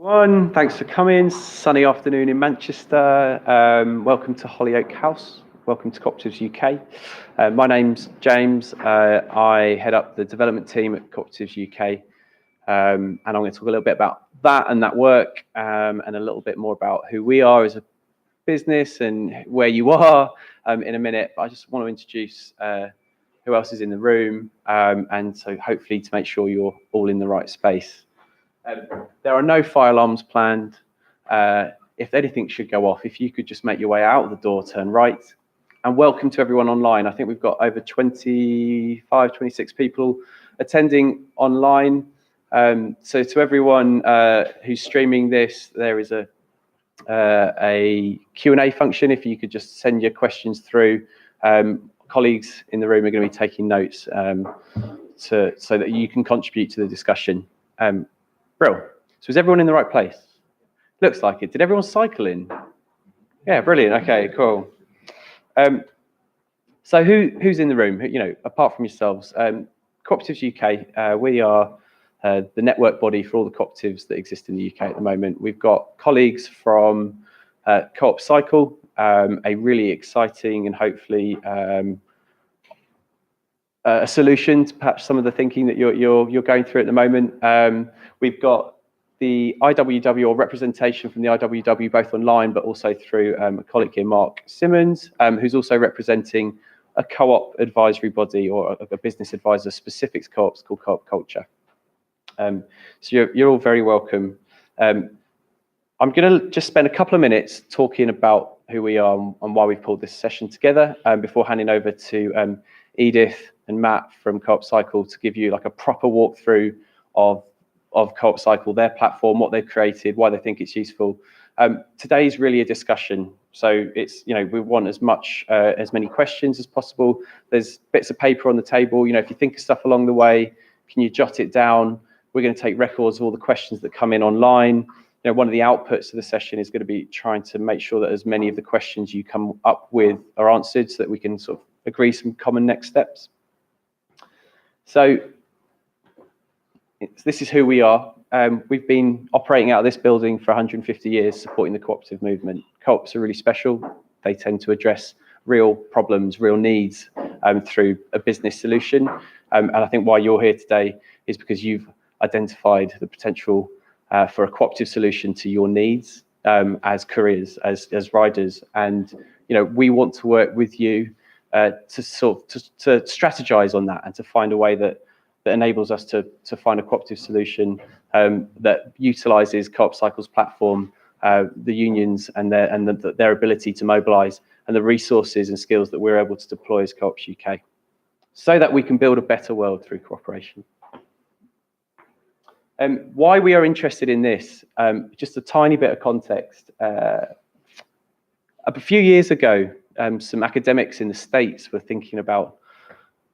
Everyone, thanks for coming. Sunny afternoon in Manchester. Welcome to Hollyoak House. Welcome to Co-operatives UK. My name's James. I head up the development team at Co-operatives UK. And I'm going to talk a little bit about that and that work, and a little bit more about who we are as a business and where you are in a minute. But I just want to introduce who else is in the room, and so hopefully to make sure you're all in the right space. There are no fire alarms planned. If anything should go off, if you could just make your way out of the door, turn right. And welcome to everyone online. I think we've got over 26 people attending online. So to everyone who's streaming this, there is a Q&A function. If you could just send your questions through. Colleagues in the room are going to be taking notes so that you can contribute to the discussion. Brill. So is everyone in the right place? Looks like it. Did everyone cycle in? Yeah, brilliant. Okay, cool. So who's in the room? You know, apart from yourselves, Co-operatives UK. We are the network body for all the cooperatives that exist in the UK at the moment. We've got colleagues from Co-op Cycle, a really exciting and hopefully a solution to perhaps some of the thinking that you're going through at the moment. We've got the IWW, or representation from the IWW, both online but also through a colleague here, Mark Simmons, who's also representing a co-op advisory body or a business advisor specific to co-ops called Co-op Culture. So you're all very welcome. I'm going to just spend a couple of minutes talking about who we are and why we've pulled this session together before handing over to Edith and Matt from Co-op Cycle to give you like a proper walkthrough of Co-op Cycle, their platform, what they've created, why they think it's useful. Today's really a discussion, so it's, you know, we want as many questions as possible. There's bits of paper on the table. You know, if you think of stuff along the way, can you jot it down? We're going to take records of all the questions that come in online. You know, one of the outputs of the session is going to be trying to make sure that as many of the questions you come up with are answered, so that we can sort of agree some common next steps. So this is who we are. We've been operating out of this building for 150 years, supporting the cooperative movement. Co-ops are really special. They tend to address real problems, real needs through a business solution. And I think why you're here today is because you've identified the potential for a cooperative solution to your needs as couriers, as riders. And, you know, we want to work with you to strategize on that and to find a way that enables us to find a cooperative solution that utilizes Co-op Cycle's platform, the unions and their ability to mobilize, and the resources and skills that we're able to deploy as Co-ops UK, so that we can build a better world through cooperation. Why we are interested in this, just a tiny bit of context. A few years ago, some academics in the States were thinking about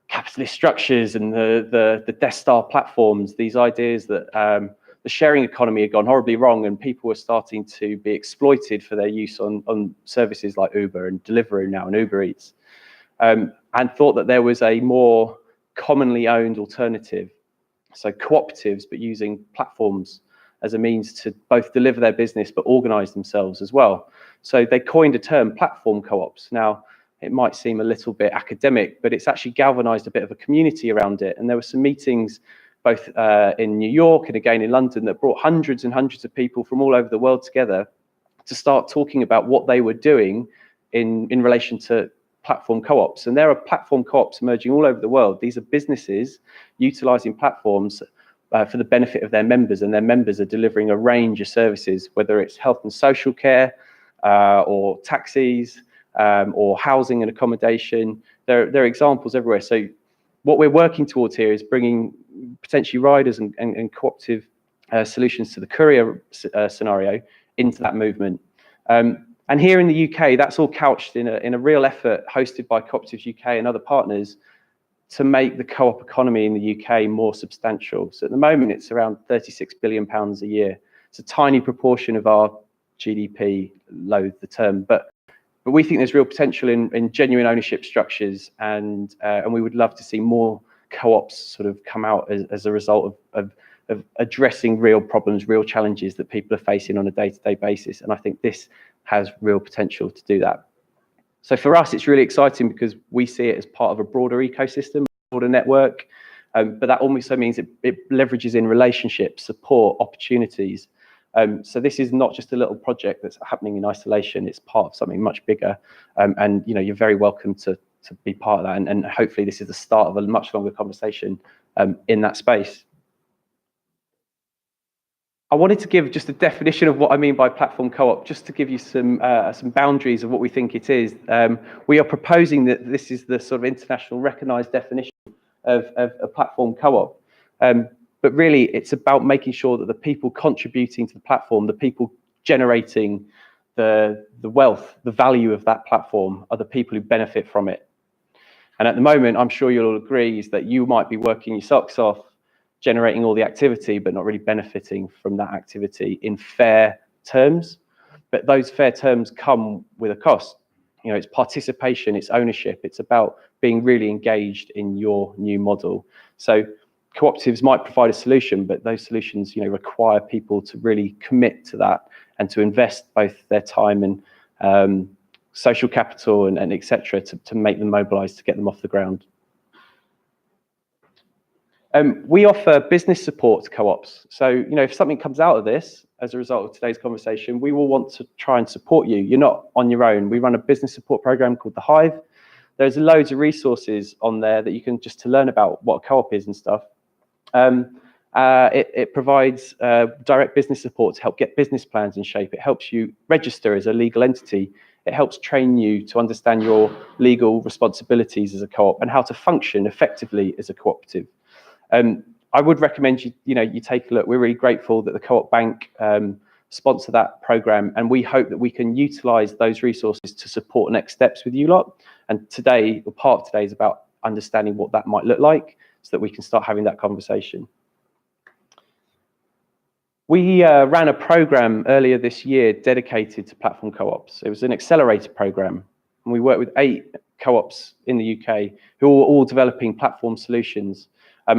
capitalist structures and the Death Star platforms, these ideas that the sharing economy had gone horribly wrong and people were starting to be exploited for their use on services like Uber and Deliveroo now and Uber Eats, and thought that there was a more commonly owned alternative. So cooperatives, but using platforms as a means to both deliver their business but organize themselves as well. So they coined a term, platform co-ops. Now, it might seem a little bit academic, but it's actually galvanized a bit of a community around it. And there were some meetings both in New York and again in London that brought hundreds and hundreds of people from all over the world together to start talking about what they were doing in relation to platform co-ops. And there are platform co-ops emerging all over the world. These are businesses utilizing platforms for the benefit of their members, and their members are delivering a range of services, whether it's health and social care or taxis, or housing and accommodation. There are examples everywhere. So what we're working towards here is bringing potentially riders and cooperative solutions to the courier scenario into that movement. And here in the UK, that's all couched in a real effort hosted by Cooperatives UK and other partners to make the co-op economy in the UK more substantial. So at the moment, it's around £36 billion a year. It's a tiny proportion of our GDP, loathe the term, but we think there's real potential in genuine ownership structures, and we would love to see more co-ops sort of come out as a result of of addressing real problems, real challenges that people are facing on a day-to-day basis. And I think this has real potential to do that. So for us, it's really exciting because we see it as part of a broader ecosystem, broader network, but that also means it leverages in relationships, support, opportunities. So this is not just a little project that's happening in isolation, it's part of something much bigger. And you're very welcome to be part of that. And hopefully this is the start of a much longer conversation in that space. I wanted to give just a definition of what I mean by platform co-op, just to give you some boundaries of what we think it is. We are proposing that this is the sort of international recognised definition of a platform co-op. But really, it's about making sure that the people contributing to the platform, the people generating the wealth, the value of that platform, are the people who benefit from it. And at the moment, I'm sure you'll all agree, is that you might be working your socks off, generating all the activity, but not really benefiting from that activity in fair terms. But those fair terms come with a cost. It's participation, it's ownership, it's about being really engaged in your new model. So cooperatives might provide a solution, but those solutions, require people to really commit to that and to invest both their time and social capital and et cetera to make them mobilise, to get them off the ground. We offer business support to co-ops. So, if something comes out of this as a result of today's conversation, we will want to try and support you. You're not on your own. We run a business support program called The Hive. There's loads of resources on there that you can just to learn about what a co-op is and stuff. It provides direct business support to help get business plans in shape. It helps you register as a legal entity. It helps train you to understand your legal responsibilities as a co-op and how to function effectively as a cooperative. I would recommend you take a look. We're really grateful that the Co-op Bank sponsor that program, and we hope that we can utilise those resources to support next steps with you lot. And today, or part of today, is about understanding what that might look like, so that we can start having that conversation. We ran a program earlier this year dedicated to platform co-ops. It was an accelerator program, and we worked with 8 co-ops in the UK who were all developing platform solutions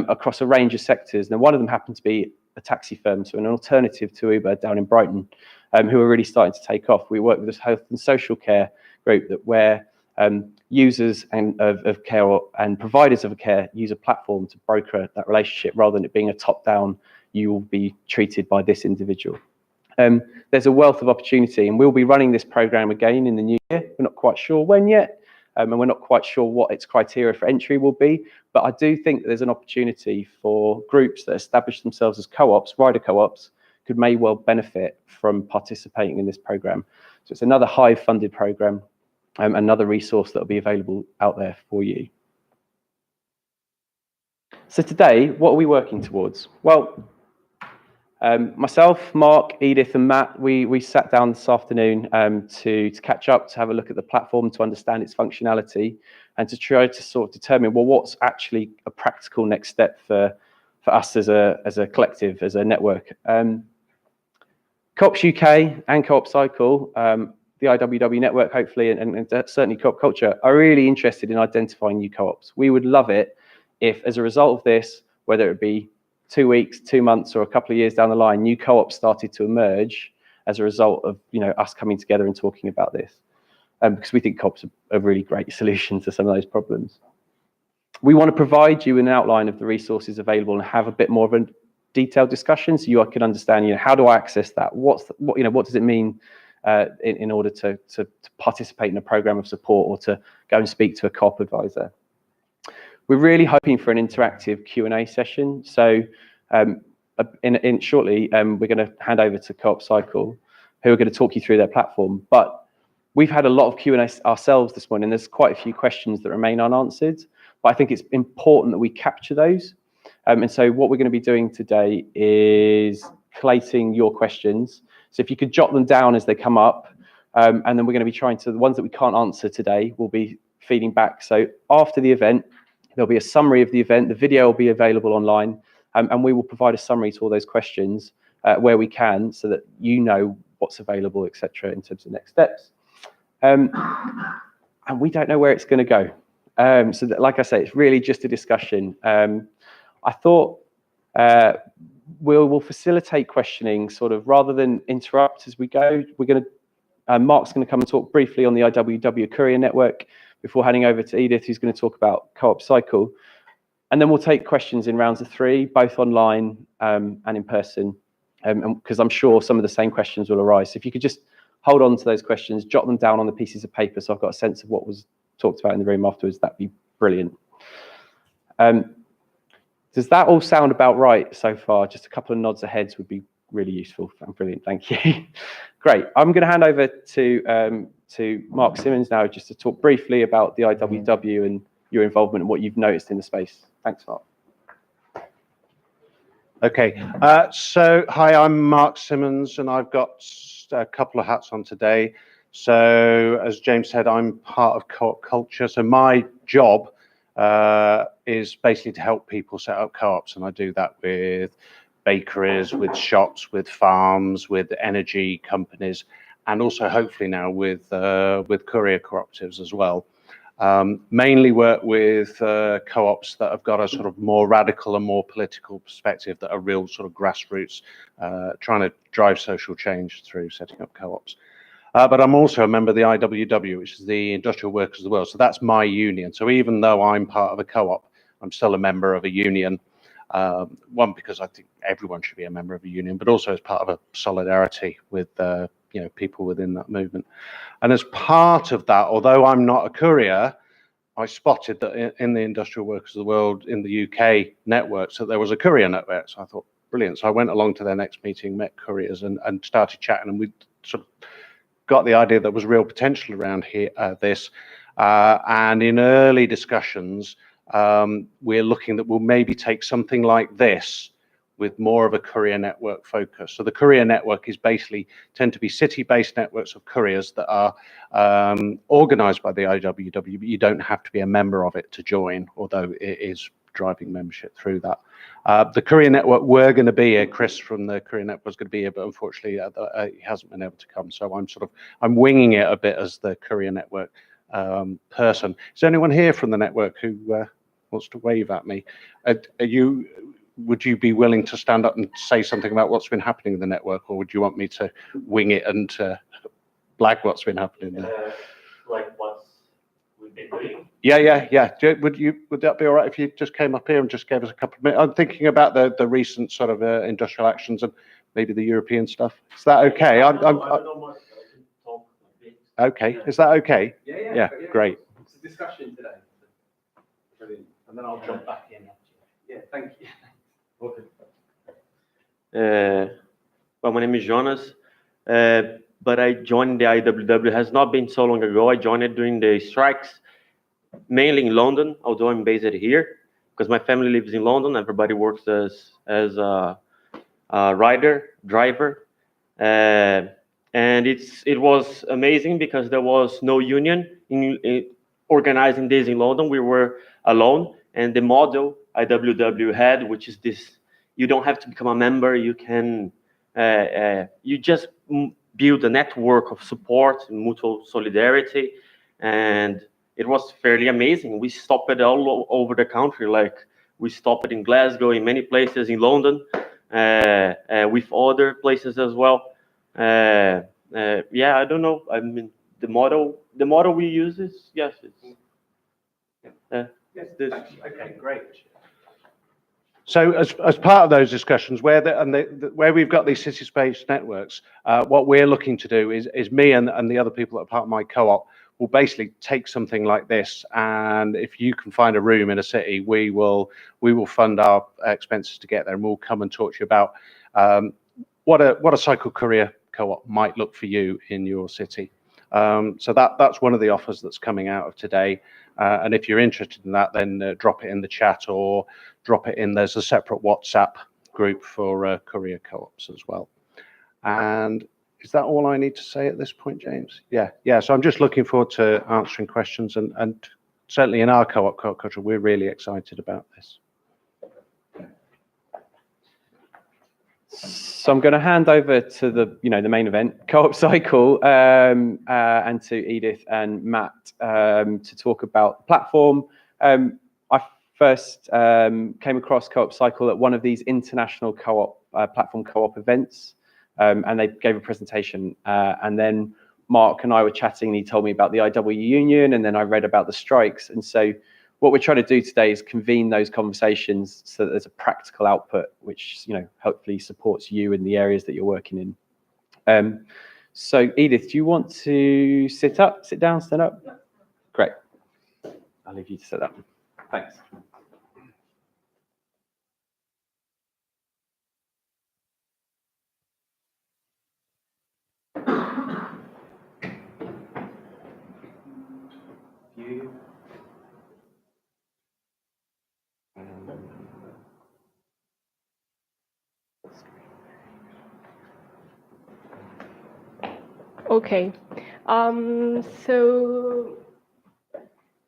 across a range of sectors. Now, one of them happened to be a taxi firm, so an alternative to Uber down in Brighton, who are really starting to take off. We work with this health and social care group where users of care and providers of care use a platform to broker that relationship rather than it being a top-down, you will be treated by this individual. There's a wealth of opportunity, and we'll be running this program again in the new year. We're not quite sure when yet, and we're not quite sure what its criteria for entry will be, but I do think that there's an opportunity for groups that establish themselves as co-ops, rider co-ops, may well benefit from participating in this program. So it's another Hive-funded program, another resource that will be available out there for you. So today, what are we working towards? Well, myself, Mark, Edith and Matt, we sat down this afternoon to catch up, to have a look at the platform, to understand its functionality, and to try to sort of determine, well, what's actually a practical next step for us as a collective, as a network. Co-ops UK and Co-op Cycle, the IWW network, hopefully, and certainly Co-op Culture, are really interested in identifying new co-ops. We would love it if, as a result of this, whether it be 2 weeks, 2 months, or a couple of years down the line, new co-ops started to emerge as a result of us coming together and talking about this, because we think co-ops are a really great solution to some of those problems. We want to provide you an outline of the resources available and have a bit more of a detailed discussion, so you can understand, how do I access that? What does it mean in order to participate in a program of support or to go and speak to a co-op advisor? We're really hoping for an interactive Q&A session. So shortly, we're going to hand over to Co-op Cycle, who are going to talk you through their platform. But we've had a lot of Q&A ourselves this morning. There's quite a few questions that remain unanswered, but I think it's important that we capture those. And so what we're going to be doing today is collating your questions. So if you could jot them down as they come up, and then we're going to be trying to, the ones that we can't answer today, we'll be feeding back. So after the event, there'll be a summary of the event. The video will be available online, and we will provide a summary to all those questions where we can, so that you know what's available, etc., in terms of next steps. And we don't know where it's going to go. Like I say, it's really just a discussion. I thought we'll facilitate questioning sort of rather than interrupt as we go. We're going to, Mark's going to come and talk briefly on the IWW courier network before handing over to Edith, who's going to talk about Co-op Cycle. And then we'll take questions in rounds of 3, both online and in person, because I'm sure some of the same questions will arise. So if you could just hold on to those questions, jot them down on the pieces of paper so I've got a sense of what was talked about in the room afterwards, that'd be brilliant. Does that all sound about right so far? Just a couple of nods of heads would be really useful. Brilliant, thank you. Great, I'm going to hand over to Mark Simmons now just to talk briefly about the IWW and your involvement and what you've noticed in the space. Thanks, Mark. Okay, so hi, I'm Mark Simmons and I've got a couple of hats on today. So as James said, I'm part of Co-op culture. So my job is basically to help people set up co-ops, and I do that with bakeries, with shops, with farms, with energy companies, and also hopefully now with courier cooperatives as well. Mainly work with co-ops that have got a sort of more radical and more political perspective, that are real sort of grassroots, trying to drive social change through setting up co-ops. But I'm also a member of the IWW, which is the Industrial Workers of the World. So that's my union. So even though I'm part of a co-op, I'm still a member of a union. One, because I think everyone should be a member of a union, but also as part of a solidarity with people within that movement. And as part of that, although I'm not a courier, I spotted that in the Industrial Workers of the World in the UK network, so there was a courier network. So I thought, brilliant. So I went along to their next meeting, met couriers, and started chatting, and we sort of got the idea there was real potential around here, and in early discussions, we're looking that we'll maybe take something like this with more of a courier network focus. So the courier network is basically tend to be city-based networks of couriers that are organized by the IWW, but you don't have to be a member of it to join, although it is driving membership through that. The courier network were going to be here, Chris from the courier network was going to be here, but unfortunately he hasn't been able to come. So I'm winging it a bit as the courier network person. Is there anyone here from the network who wants to wave at me? Would you be willing to stand up and say something about what's been happening in the network, or would you want me to wing it and blag what's been happening there? Like what's we've been doing? Yeah. Would that be all right if you just came up here and just gave us a couple of minutes? I'm thinking about the recent sort of industrial actions and maybe the European stuff. Is that okay? I don't know much. I can talk a bit. Okay. Is that okay? Yeah. Great. It's a discussion today. Brilliant. And then I'll jump back in. Yeah, thank you. Okay. Well, my name is Jonas, but I joined the IWW has not been so long ago. I joined it during the strikes, mainly in London, although I'm based here because my family lives in London. Everybody works as a driver, and it was amazing because there was no union in organizing this in London. We were alone, and the model IWW had, which is this: you don't have to become a member. You can, you just build a network of support and mutual solidarity, and it was fairly amazing. We stopped it all over the country. Like we stopped it in Glasgow, in many places in London, with other places as well. Yeah, I don't know. I mean, the model we use is yes. Okay, great. So as part of those discussions, where we've got these city-based networks, what we're looking to do is me and the other people that are part of my co-op will basically take something like this, and if you can find a room in a city, we will fund our expenses to get there, and we'll come and talk to you about what a cycle courier co-op might look for you in your city. So that's one of the offers that's coming out of today. And if you're interested in that, then drop it in the chat or drop it in. There's a separate WhatsApp group for courier co-ops as well. And is that all I need to say at this point, James? Yeah. So I'm just looking forward to answering questions, and certainly in our co-op culture, we're really excited about this. So I'm going to hand over to the main event, Co-op Cycle, and to Edith and Matt to talk about the platform. first came across Co-op Cycle at one of these international co-op platform co-op events, and they gave a presentation. And then Mark and I were chatting, and he told me about the IW union, and then I read about the strikes. And so what we're trying to do today is convene those conversations so that there's a practical output, which hopefully supports you in the areas that you're working in. So Edith, do you want to sit down, stand up? Great. I'll leave you to set up. Thanks. Okay, so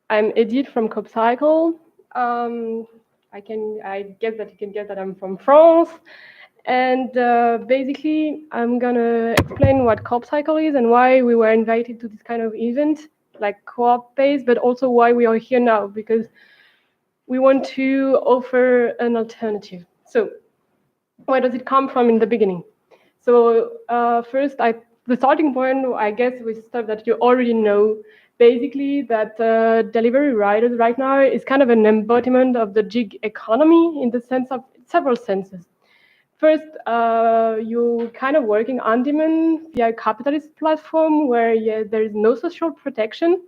I'm Edith from Co-op Cycle. I guess that you can get that I'm from France, and basically I'm gonna explain what Co-op Cycle is and why we were invited to this kind of event, like co-op based, but also why we are here now, because we want to offer an alternative. So where does it come from in the beginning? So first, the starting point, I guess, with stuff that you already know. Basically, that delivery riders right now is kind of an embodiment of the gig economy in the sense of several senses. First, you're kind of working on demand via a capitalist platform where there is no social protection.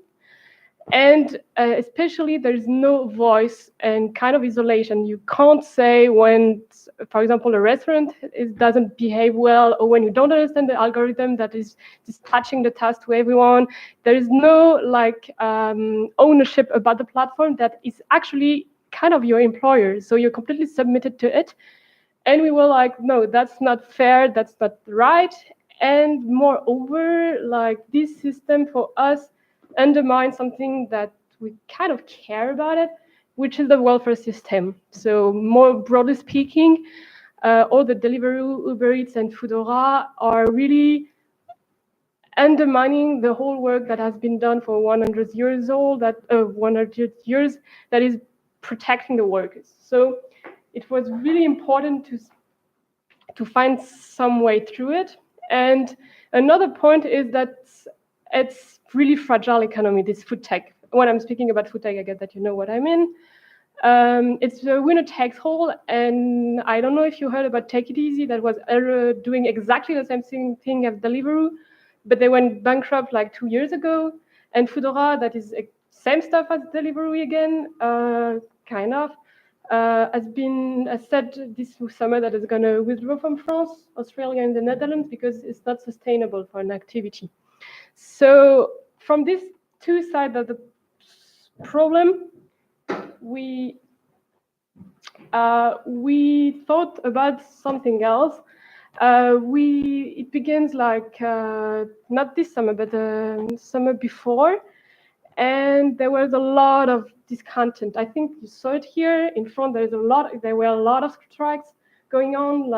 And especially, there is no voice and kind of isolation. You can't say when, for example, a restaurant doesn't behave well, or when you don't understand the algorithm that is dispatching the task to everyone. There is no ownership about the platform that is actually kind of your employer. So you're completely submitted to it. And we were like, no, that's not fair. That's not right. And moreover, this system for us undermine something that we kind of care about it, which is the welfare system. So more broadly speaking, all the Deliveroo, Uber Eats, and Foodora are really undermining the whole work that has been done for 100 years old, 100 years, that is protecting the workers. So it was really important to find some way through it. And another point is that it's really fragile economy, this food tech. When I'm speaking about food tech, I guess that you know what I mean. It's a winner takes all, and I don't know if you heard about Take It Easy, that was doing exactly the same thing as Deliveroo, but they went bankrupt like 2 years ago. And Foodora, that is same stuff as Deliveroo again, kind of, has said this summer that it's going to withdraw from France, Australia, and the Netherlands because it's not sustainable for an activity. So from these two sides of the problem, we thought about something else. It begins not this summer, but the summer before, and there was a lot of discontent. I think you saw it here in front. There were a lot of strikes going on.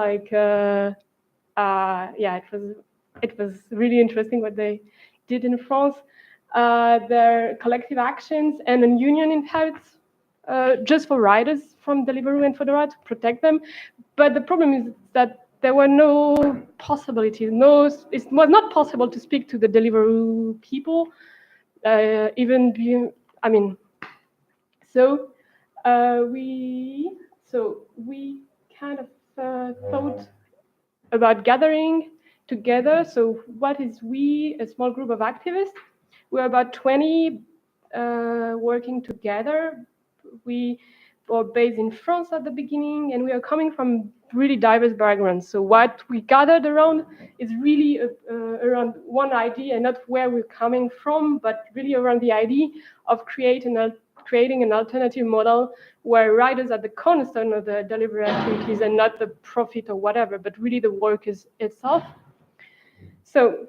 It was really interesting what they did in France. Their collective actions and a union in Paris, just for riders from Deliveroo and Foodora to protect them. But the problem is that there were no possibilities. It was not possible to speak to the Deliveroo people. We kind of thought about gathering together. So what is we, a small group of activists? We're about 20 working together. We were based in France at the beginning, and we are coming from really diverse backgrounds. So what we gathered around is really around one idea, and not where we're coming from, but really around the idea of creating an alternative model where riders are the cornerstone of the delivery activities and not the profit or whatever, but really the work itself. So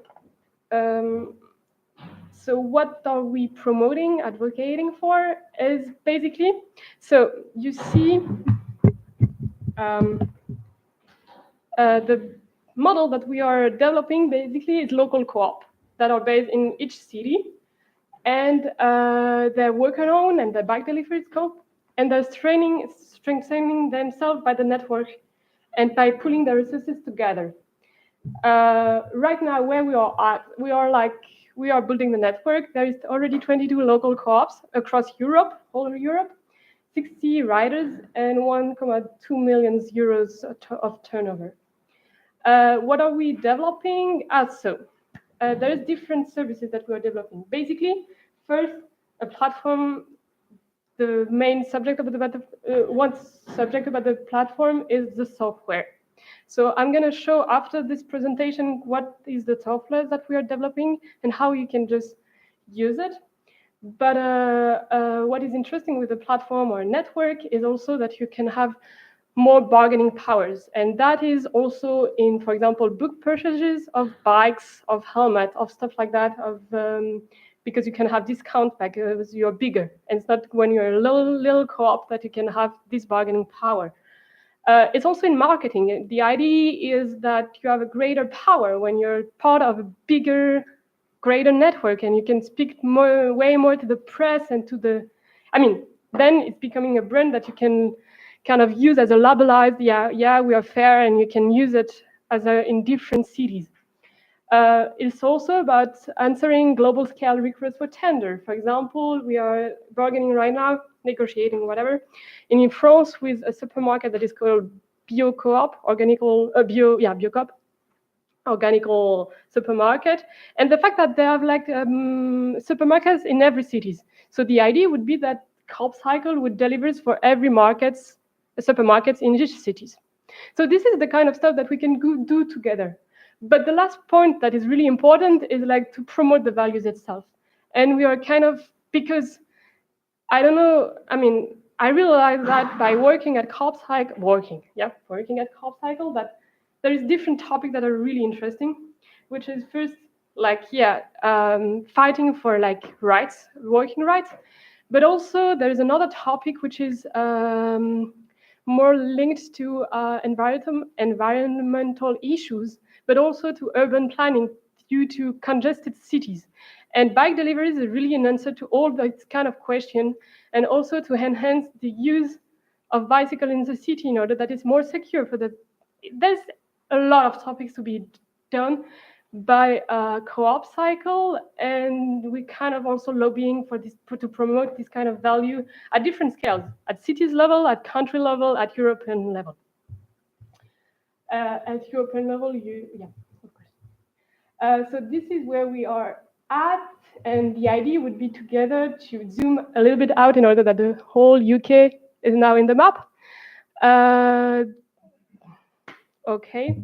what are we promoting, advocating for is basically, so you see the model that we are developing basically is local co-op that are based in each city, and they're worker-owned and the bike delivery scope, and they're strengthening themselves by the network and by pulling their resources together. Right now, where we are at, we are building the network. There is already 22 local co-ops across Europe, all Europe, 60 riders, and 1.2 million euros of turnover. What are we developing? There is different services that we are developing. Basically, first, a platform. The main subject about one subject about the platform is the software. So I'm going to show after this presentation what is the software that we are developing and how you can just use it. But what is interesting with the platform or network is also that you can have more bargaining powers. And that is also in, for example, book purchases of bikes, of helmets, of stuff like that, because you can have discount because you're bigger. And it's not when you're a little co-op that you can have this bargaining power. It's also in marketing. The idea is that you have a greater power when you're part of a bigger, greater network, and you can speak way more to the press and to the, then it's becoming a brand that you can kind of use as a labelized, yeah, we are fair, and you can use it in different cities. It's also about answering global scale requests for tender. For example, we are bargaining right now, negotiating whatever, in France with a supermarket that is called Bio Co-op, Bio Co-op, organical supermarket, and the fact that they have supermarkets in every cities. So the idea would be that Coop Cycle would deliver for every supermarkets in each cities. So this is the kind of stuff that we can do together. But the last point that is really important is to promote the values itself. And we are because I don't know, I realized that by working at Coop Cycle, that there is different topics that are really interesting, which is first, fighting for rights, working rights. But also there is another topic which is more linked to environmental issues, but also to urban planning due to congested cities. And bike delivery is really an answer to all this kind of question, and also to enhance the use of bicycle in the city in order that it's more secure for there's a lot of topics to be done by Co-op Cycle, and we kind of also lobbying for this to promote this kind of value at different scales, at cities level, at country level, at European level. At European level, of course. So this is where we are at, and the idea would be together to zoom a little bit out in order that the whole UK is now in the map. Okay.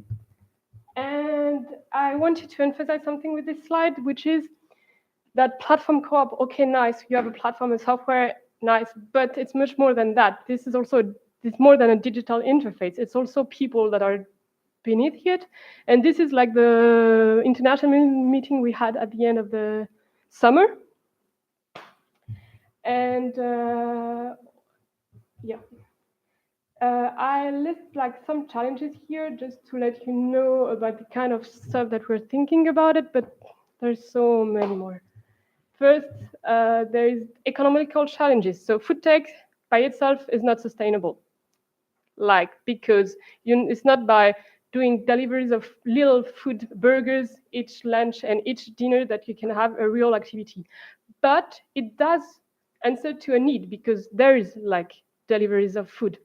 And I wanted to emphasize something with this slide, which is that platform co-op, okay, nice, you have a platform and software, nice, but it's much more than that. This is more than a digital interface. It's also people that are beneath it. And this is like the international meeting we had at the end of the summer. And I list some challenges here just to let you know about the kind of stuff that we're thinking about it, but there's so many more. First, there is economical challenges. So food tech by itself is not sustainable. Because it's not by doing deliveries of little food burgers each lunch and each dinner that you can have a real activity. But it does answer to a need, because there is deliveries of food.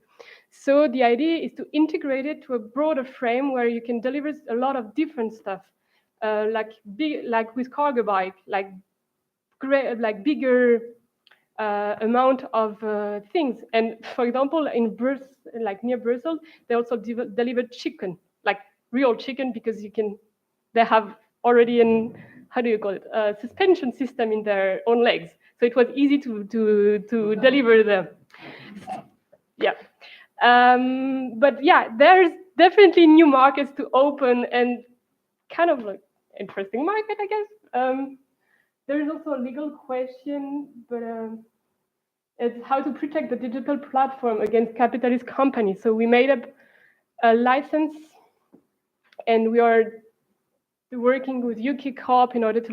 So the idea is to integrate it to a broader frame where you can deliver a lot of different stuff, with cargo bike, bigger amount of things. And for example, in near Brussels, they also delivered chicken, real chicken, because they have already a suspension system in their own legs. So it was easy to deliver them. Yeah. But yeah, there's definitely new markets to open, and kind of interesting market, I guess. There is also a legal question, but it's how to protect the digital platform against capitalist companies. So we made up a license, and we are working with UK Co-op in order to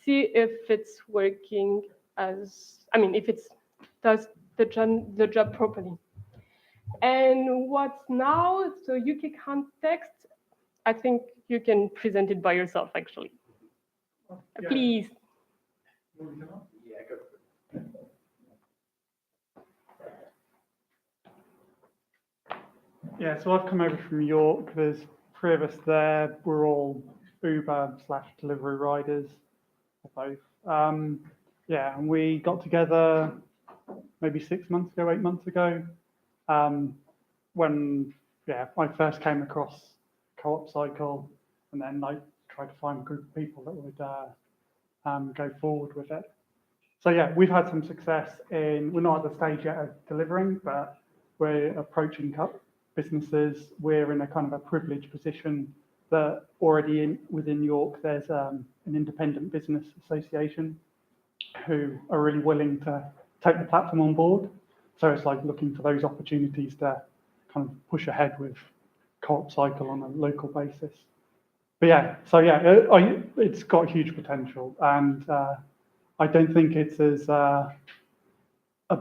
see if it's working if it's does the job properly. And what's now, so UK context, I think you can present it by yourself, actually. Yeah. Please. Yeah, go for it. Yeah, so I've come over from York. There's 3 of us there. We're all Uber/delivery riders, or both. Yeah, and we got together maybe 6 months ago, 8 months ago, when I first came across Co-op Cycle, and then I tried to find a group of people that would go forward with it. So yeah, we've had some success we're not at the stage yet of delivering, but we're approaching businesses. We're in a kind of a privileged position that already within York, there's an independent business association who are really willing to take the platform on board. So it's like looking for those opportunities to kind of push ahead with Co-op Cycle on a local basis. But yeah, so yeah, it's got huge potential, and I don't think it's as a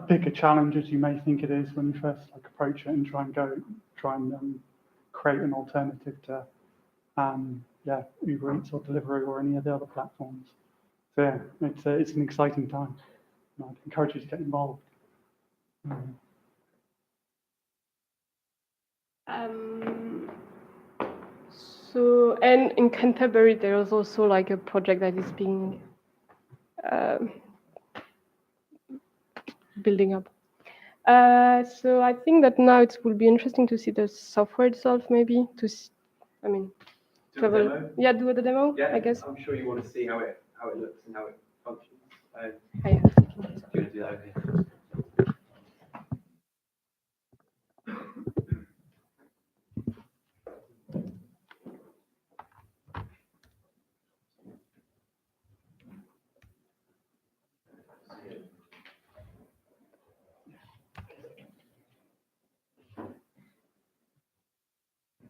big a challenge as you may think it is when you first approach it and try and create an alternative to Uber Eats or Deliveroo or any of the other platforms. So yeah, it's an exciting time. I'd encourage you to get involved. So, and in Canterbury, there's also like a project that is being building up. So I think that now it will be interesting to see the software itself, maybe to, I mean, Do a demo? Yeah, do the demo. Yeah, I guess. I'm sure you want to see how it looks and how it functions. Yeah. Do you want to do that?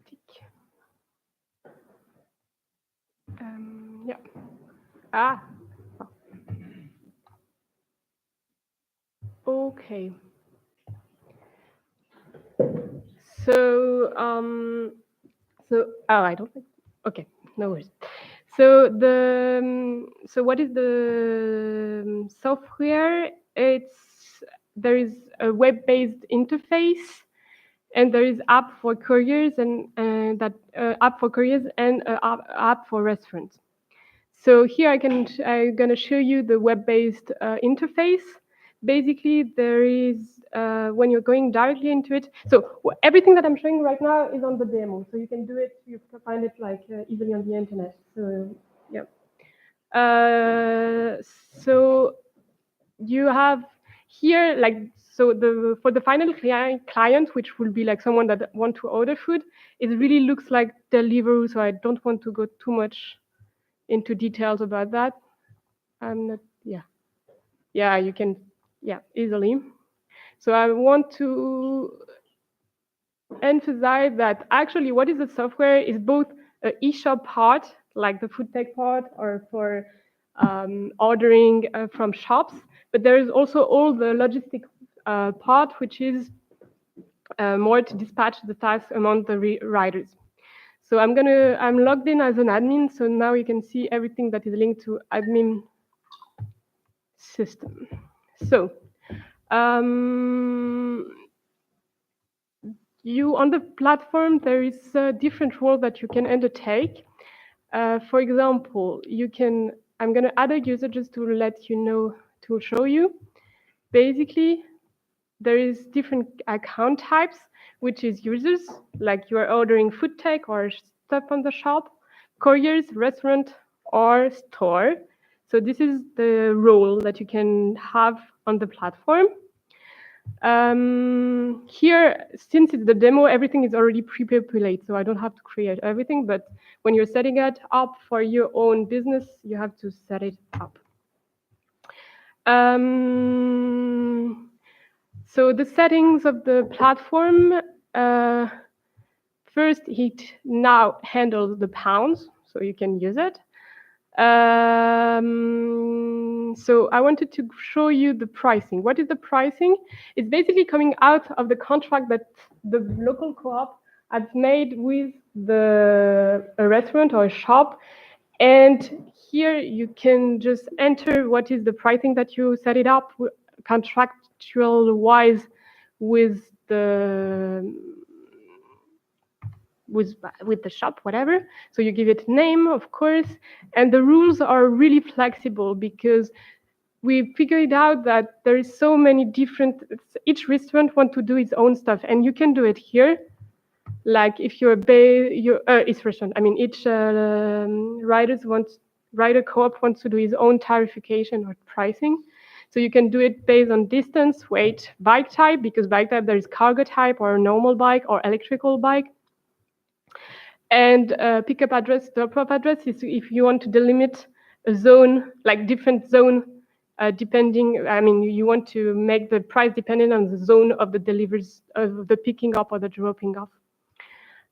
Okay. Yeah. Ah. Okay. So I don't think. Okay, no worries. So what is the software? There is a web-based interface, and there is app for couriers and app for couriers and app for restaurants. So here I'm gonna show you the web-based interface. Basically, there is when you're going directly into it. So everything that I'm showing right now is on the demo. So you can do it. You can find it easily on the internet. So yeah. So you have here for the final client, which will be like someone that want to order food, it really looks like Deliveroo. So I don't want to go too much into details about that. I'm not, yeah, you can, easily. So I want to emphasize that actually what is the software is both an e-shop part, like the food tech part, or for ordering from shops, but there is also all the logistic part, which is more to dispatch the task among the riders. So I'm logged in as an admin, so now you can see everything that is linked to admin system. So on the platform, there is a different role that you can undertake. For example, I'm going to add a user just to let you know, to show you. Basically, there is different account types, which is users, like you are ordering food tech or stuff from the shop, couriers, restaurant, or store. So this is the role that you can have on the platform. Here, since it's the demo, everything is already pre-populated, so I don't have to create everything, but when you're setting it up for your own business, you have to set it up. So the settings of the platform, first it now handles the pounds, so you can use it. So I wanted to show you the pricing. What is the pricing? It's basically coming out of the contract that the local co-op has made with a restaurant or a shop. And here you can just enter what is the pricing that you set it up contractual wise with with the shop, whatever. So you give it name, of course, and the rules are really flexible because we figured out that there is so many different. Each restaurant wants to do its own stuff, and you can do it here. Like if you're each restaurant, I mean, each rider co-op wants to do his own tarification or pricing. So you can do it based on distance, weight, bike type, because bike type there is cargo type or normal bike or electrical bike. And pickup address, drop-off address is if you want to delimit a zone, like different zone, depending. I mean, you want to make the price dependent on the zone of the deliveries, of the picking up or the dropping off.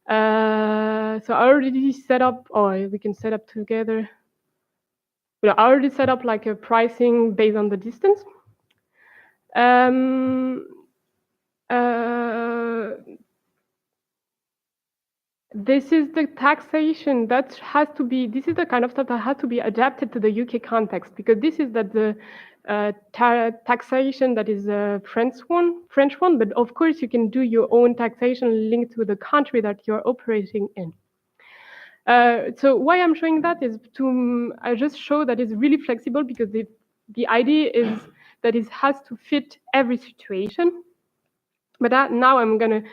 So I already set up, or we can set up together. I already set up like a pricing based on the distance. This is the taxation that has to be, this is the kind of stuff that has to be adapted to the UK context, because this is that the taxation that is a French one, but of course you can do your own taxation linked to the country that you're operating in. So why I'm showing that is to I just show that it's really flexible, because the idea is that it has to fit every situation. But now I'm gonna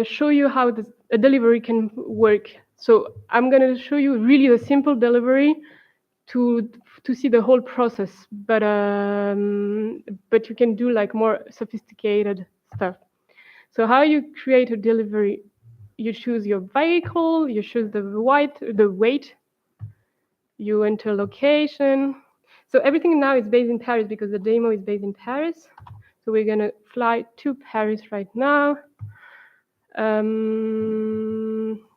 show you how a delivery can work. So I'm gonna show you really a simple delivery to see the whole process, but you can do like more sophisticated stuff. So how you create a delivery? You choose your vehicle, you choose the weight, you enter location. So everything now is based in Paris because the demo is based in Paris. So we're gonna fly to Paris right now.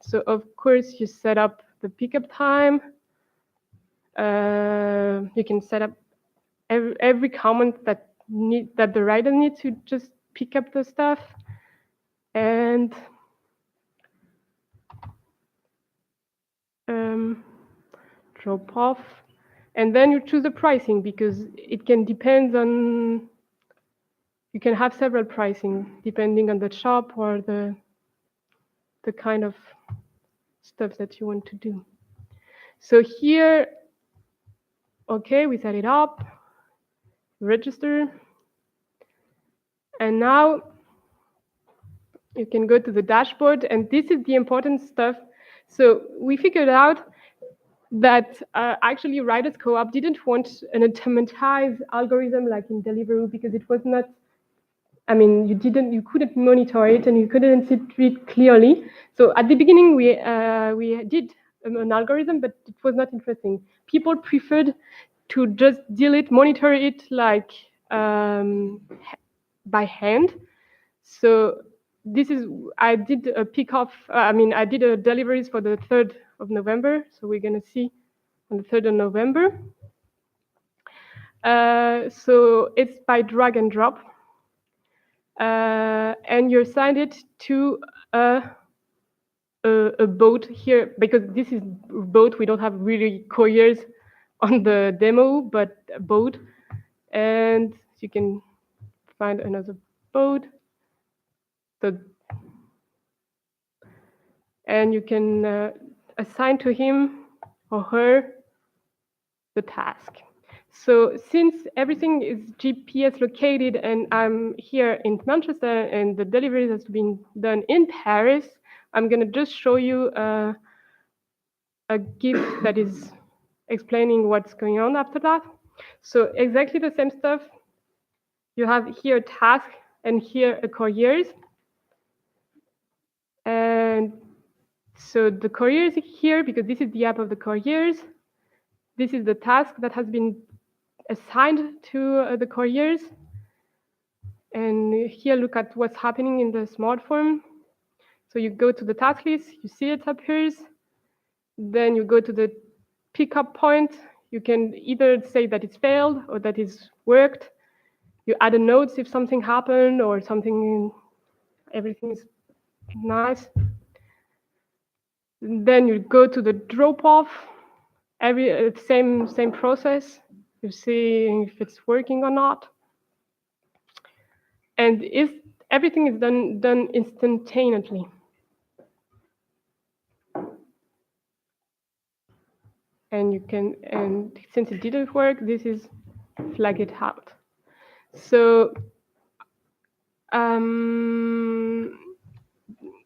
So of course you set up the pickup time. You can set up every comment that the rider needs to just pick up the stuff and drop off, and then you choose the pricing, because it can depend on, you can have several pricing depending on the shop or the kind of stuff that you want to do. So here, okay, we set it up, register, and now you can go to the dashboard, and this is the important stuff. So we figured out that actually Riders Co-op didn't want an automatized algorithm like in Deliveroo, because it was not, I mean, you couldn't monitor it and you couldn't see it clearly. So at the beginning we did an algorithm, but it was not interesting. People preferred to just monitor it like by hand. So this is, I did a I did a deliveries for the 3rd of November. So we're gonna see on the 3rd of November. So it's by drag and drop. And you assigned it to a boat here, because this is boat. We don't have really couriers on the demo, but a boat. And you can find another boat. So, and you can assign to him or her the task. So since everything is GPS located and I'm here in Manchester and the delivery has been done in Paris, I'm going to just show you a GIF that is explaining what's going on after that. So exactly the same stuff. You have here a task and here a couriers. And so the couriers here, because this is the app of the couriers. This is the task that has been assigned to the couriers. And here, look at what's happening in the smartphone. So you go to the task list, you see it appears. Then you go to the pickup point, you can either say that it's failed or that it's worked. You add a note if something happened or something, everything is nice. Then you go to the drop-off. Same process. You see if it's working or not. And everything is done instantaneously. And since it didn't work, this is flag it out. So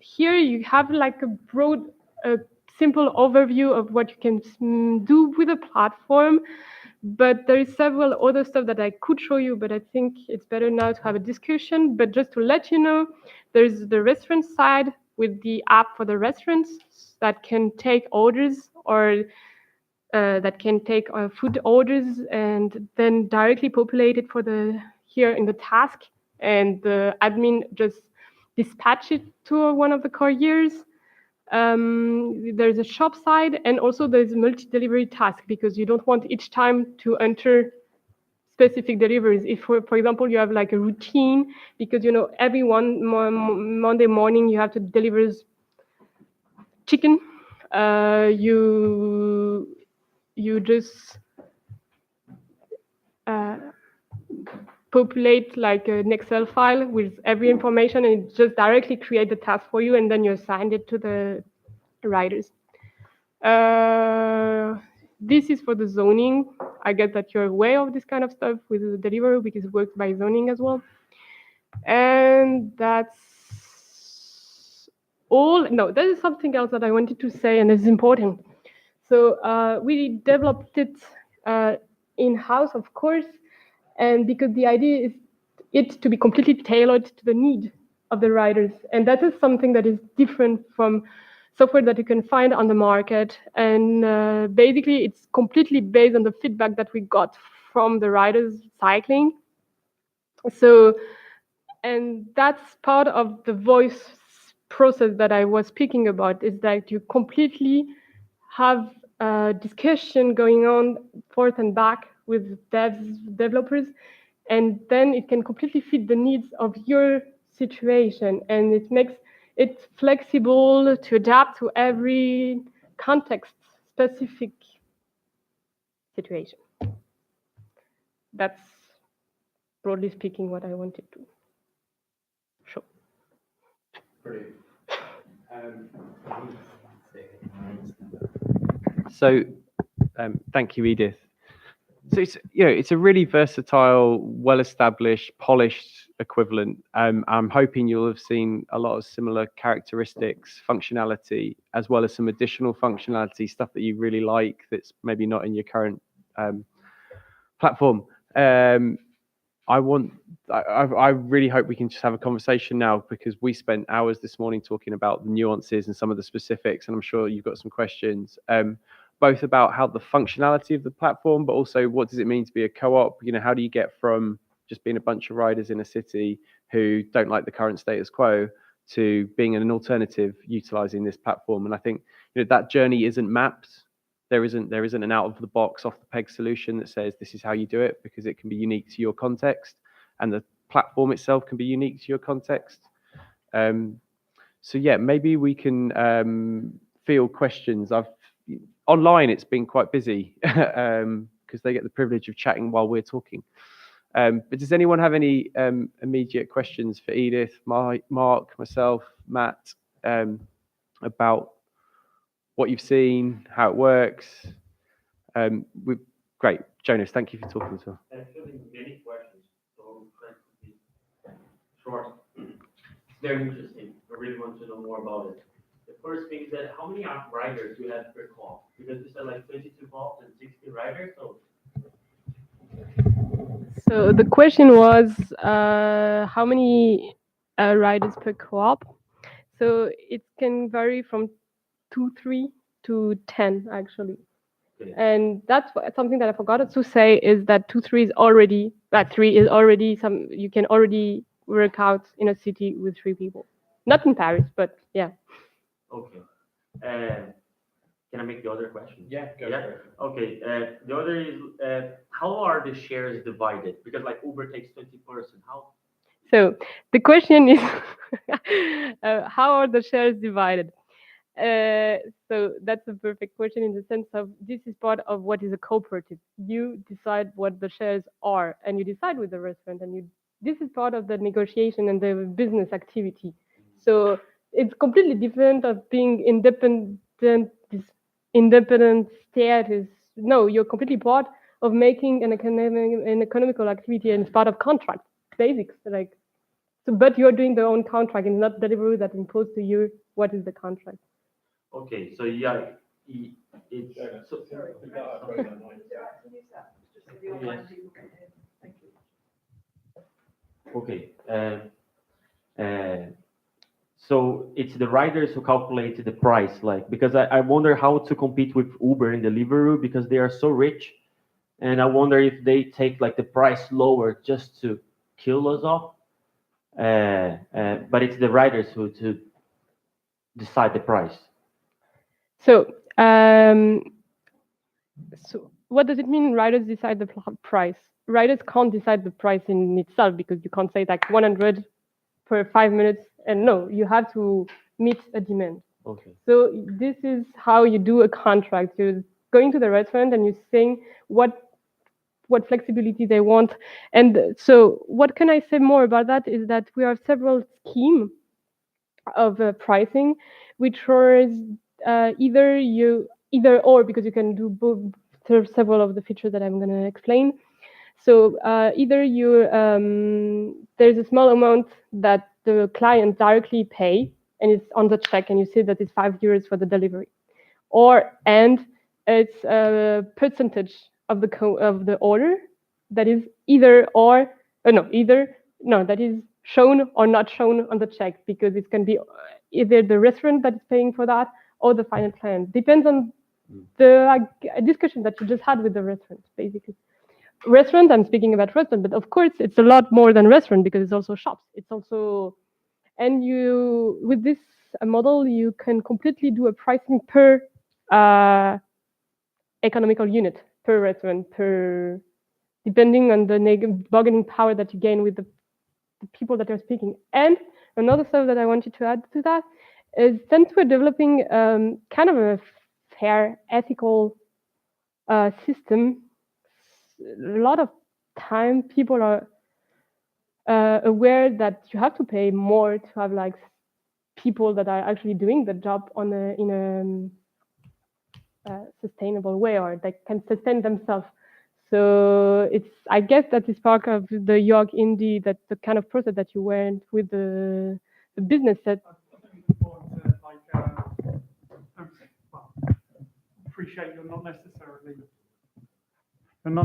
here you have like a broad, simple overview of what you can do with a platform, but there is several other stuff that I could show you, but I think it's better now to have a discussion. But just to let you know, there's the restaurant side with the app for the restaurants that can take orders or that can take food orders and then directly populate it here in the task, and the admin just dispatch it to one of the couriers. There's a shop side, and also there's a multi-delivery task, because you don't want each time to enter specific deliveries. If, for example, you have like a routine, because every Monday morning you have to deliver chicken, you just populate like an Excel file with every information, and it just directly create the task for you, and then you assign it to the riders. This is for the zoning. I guess that you're aware of this kind of stuff with the Deliveroo, because it works by zoning as well. And that's all. No, there is something else that I wanted to say, and it's important. So we developed it in-house, of course, and because the idea is it to be completely tailored to the need of the riders. And that is something that is different from software that you can find on the market. And basically, it's completely based on the feedback that we got from the riders cycling. So, and that's part of the voice process that I was speaking about, is that you completely have a discussion going on forth and back with developers, and then it can completely fit the needs of your situation, and it makes it flexible to adapt to every context-specific situation. That's, broadly speaking, what I wanted to show. Brilliant. So, thank you, Edith. So it's a really versatile, well-established, polished equivalent. I'm hoping you'll have seen a lot of similar characteristics, functionality, as well as some additional functionality, stuff that you really like that's maybe not in your current platform. I really hope we can just have a conversation now, because we spent hours this morning talking about the nuances and some of the specifics, and I'm sure you've got some questions. Both about how the functionality of the platform, but also what does it mean to be a co-op? How do you get from just being a bunch of riders in a city who don't like the current status quo to being an alternative utilizing this platform? And I think that journey isn't mapped. There isn't an out of the box, off the peg solution that says this is how you do it, because it can be unique to your context, and the platform itself can be unique to your context. So yeah, maybe we can field questions. Online, it's been quite busy because they get the privilege of chatting while we're talking. But does anyone have any immediate questions for Edith, Mark, myself, Matt, about what you've seen, how it works? Great. Jonas, thank you for talking to us. Actually, many questions, so I'll try to be short. It's very interesting. I really want to know more about it. The first thing is that how many riders do you have per call? Because you said like 22 calls and 60 riders, So the question was how many riders per co-op? So it can vary from 2-3 to 10 actually. Okay. And that's something that I forgot to say, is that 2-3 is already, that 3 is already you can already work out in a city with 3 people. Not in Paris, but yeah. Okay. Can I make the other question? Yeah, For it. Okay. The other is how are the shares divided? Because like Uber takes 20%. How? So the question is, how are the shares divided? So that's a perfect question in the sense of this is part of what is a cooperative. You decide what the shares are, and you decide with the restaurant, and this is part of the negotiation and the business activity. So it's completely different of being independent. This independent status. No, you're completely part of making an economical activity, and it's part of contract basics. Like so, but you're doing the own contract, and not Deliveroo that imposes to you what is the contract. Okay, so yeah, it's so, okay. So it's the riders who calculate the price, like because I wonder how to compete with Uber and Deliveroo because they are so rich, and I wonder if they take like the price lower just to kill us off. But it's the riders who to decide the price. So, so what does it mean? Riders decide the price. Riders can't decide the price in itself because you can't say like 100 per 5 minutes. And no, you have to meet a demand. Okay. So this is how you do a contract. You're going to the restaurant and you're saying what flexibility they want. And so what can I say more about that is that we have several schemes of pricing, which are either or because you can do both. Several of the features that I'm going to explain. So either there's a small amount that the client directly pay and it's on the check and you see that it's €5 for the delivery, and it's a percentage of the order that is that is shown or not shown on the check because it can be either the restaurant that is paying for that or the final client. Depends on the discussion that you just had with the restaurant, basically. Restaurant, I'm speaking about restaurant, but of course it's a lot more than restaurant because it's also shops. It's also, and with this model, you can completely do a pricing per economical unit, per restaurant, depending on the bargaining power that you gain with the people that are speaking. And another stuff that I wanted to add to that is since we're developing kind of a fair, ethical system, a lot of time people are aware that you have to pay more to have like people that are actually doing the job in a sustainable way or they can sustain themselves. So I guess that is part of the York Indie, that the kind of process that you went with the business set. I think it's important to appreciate you're not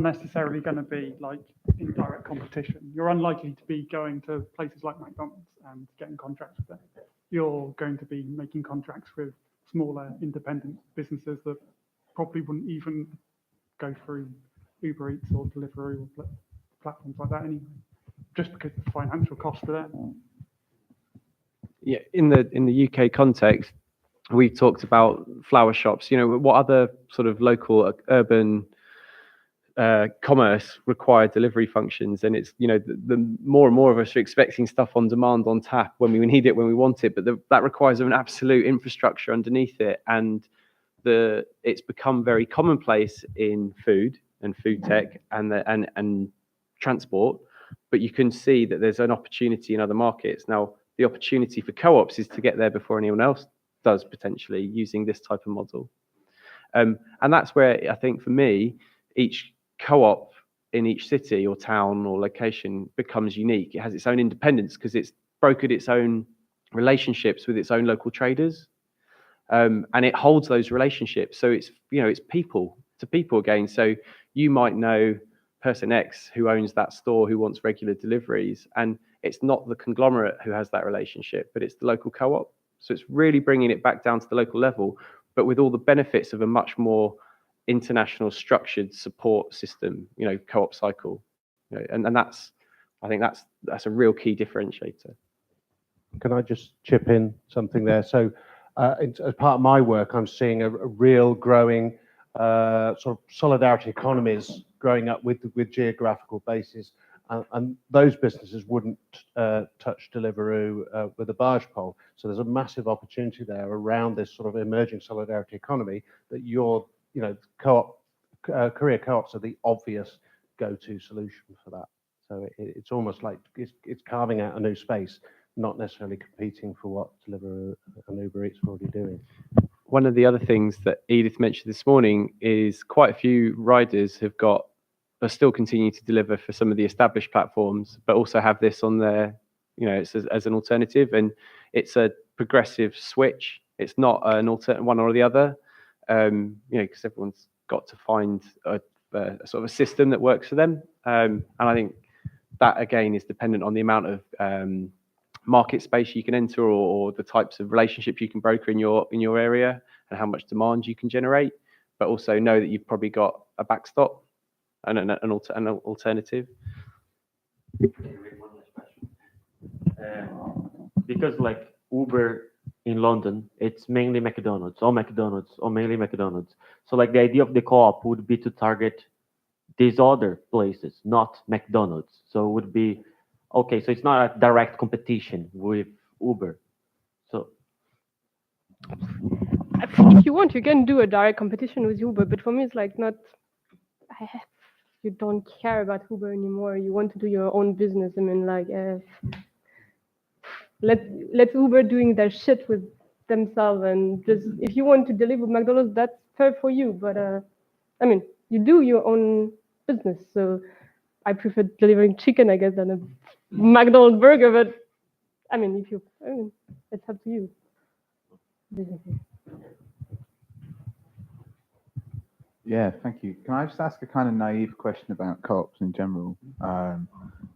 necessarily going to be like in direct competition. You're unlikely to be going to places like McDonald's and getting contracts with them. You're going to be making contracts with smaller independent businesses that probably wouldn't even go through Uber Eats or Deliveroo or platforms like that anyway, just because of the financial cost for them. Yeah, in the UK context, we talked about flower shops. You know, what other sort of local urban commerce require delivery functions? And it's, you know, the more and more of us are expecting stuff on demand, on tap, when we need it, when we want it. But that requires an absolute infrastructure underneath it, and it's become very commonplace in food and food tech and transport. But you can see that there's an opportunity in other markets. Now, the opportunity for co-ops is to get there before anyone else does, potentially, using this type of model. And that's where I think, for me, each co-op in each city or town or location becomes unique. It has its own independence because it's brokered its own relationships with its own local traders, and it holds those relationships. So it's, you know, it's people to people again. So you might know person X who owns that store who wants regular deliveries, and it's not the conglomerate who has that relationship, but it's the local co-op. So it's really bringing it back down to the local level, but with all the benefits of a much more international structured support system, you know, co-op cycle. You know, and that's, I think that's a real key differentiator. Can I just chip in something there? So as part of my work, I'm seeing a real growing sort of solidarity economies growing up with geographical bases, and those businesses wouldn't touch Deliveroo with a barge pole. So there's a massive opportunity there around this sort of emerging solidarity economy that courier co-ops are the obvious go-to solution for that. So it's almost like it's carving out a new space, not necessarily competing for what Deliveroo and Uber Eats are already doing. One of the other things that Edith mentioned this morning is quite a few riders are still continuing to deliver for some of the established platforms, but also have this on their, it's as an alternative, and it's a progressive switch. It's not an one or the other, because everyone's got to find a sort of a system that works for them. And I think that again is dependent on the amount of market space you can enter, or the types of relationships you can broker in your area, and how much demand you can generate. But also know that you've probably got a backstop and an alternative. Because like Uber in London, it's mainly McDonald's, or mainly McDonald's. So like the idea of the co-op would be to target these other places, not McDonald's. So it would be, okay, so it's not a direct competition with Uber. So if you want, you can do a direct competition with Uber, but for me, it's like not. You don't care about Uber anymore. You want to do your own business. I mean, like, let Uber doing their shit with themselves, and just if you want to deliver McDonald's, that's fair for you. But I mean, you do your own business. So I prefer delivering chicken, I guess, than a McDonald's burger. But I mean, it's up to you. Basically. Yeah, thank you. Can I just ask a kind of naive question about co-ops in general? And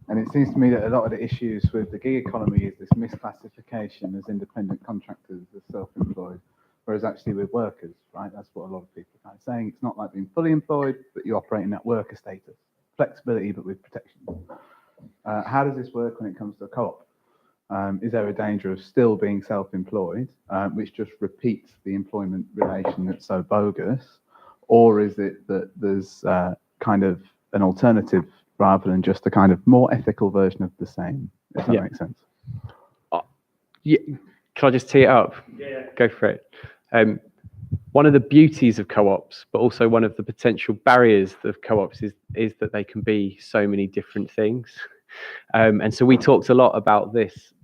it seems to me that a lot of the issues with the gig economy is this misclassification as independent contractors, as self-employed, whereas actually with workers, right? That's what a lot of people are kind of saying. It's not like being fully employed, but you operate in that worker status. Flexibility, but with protection. How does this work when it comes to a co-op? Is there a danger of still being self-employed, which just repeats the employment relation that's so bogus? Or is it that there's kind of an alternative rather than just a kind of more ethical version of the same, if that makes sense? Yeah. Can I just tee it up? Yeah. Go for it. One of the beauties of co-ops, but also one of the potential barriers of co-ops is that they can be so many different things. And so we talked a lot about this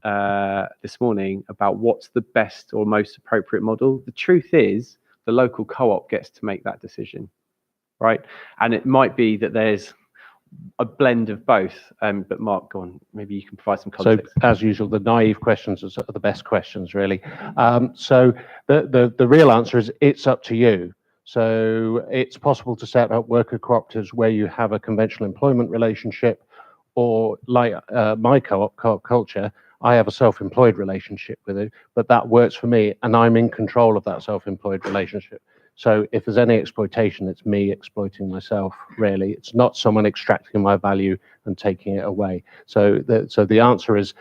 this morning, about what's the best or most appropriate model. The truth is, the local co-op gets to make that decision, right? And it might be that there's a blend of both. But Mark, go on. Maybe you can provide some context. So, as usual, the naive questions are the best questions, really. So the real answer is it's up to you. So it's possible to set up worker cooperatives where you have a conventional employment relationship, or like my co-op culture, I have a self-employed relationship with it, but that works for me, and I'm in control of that self-employed relationship. So if there's any exploitation, it's me exploiting myself, really. It's not someone extracting my value and taking it away. So the answer is,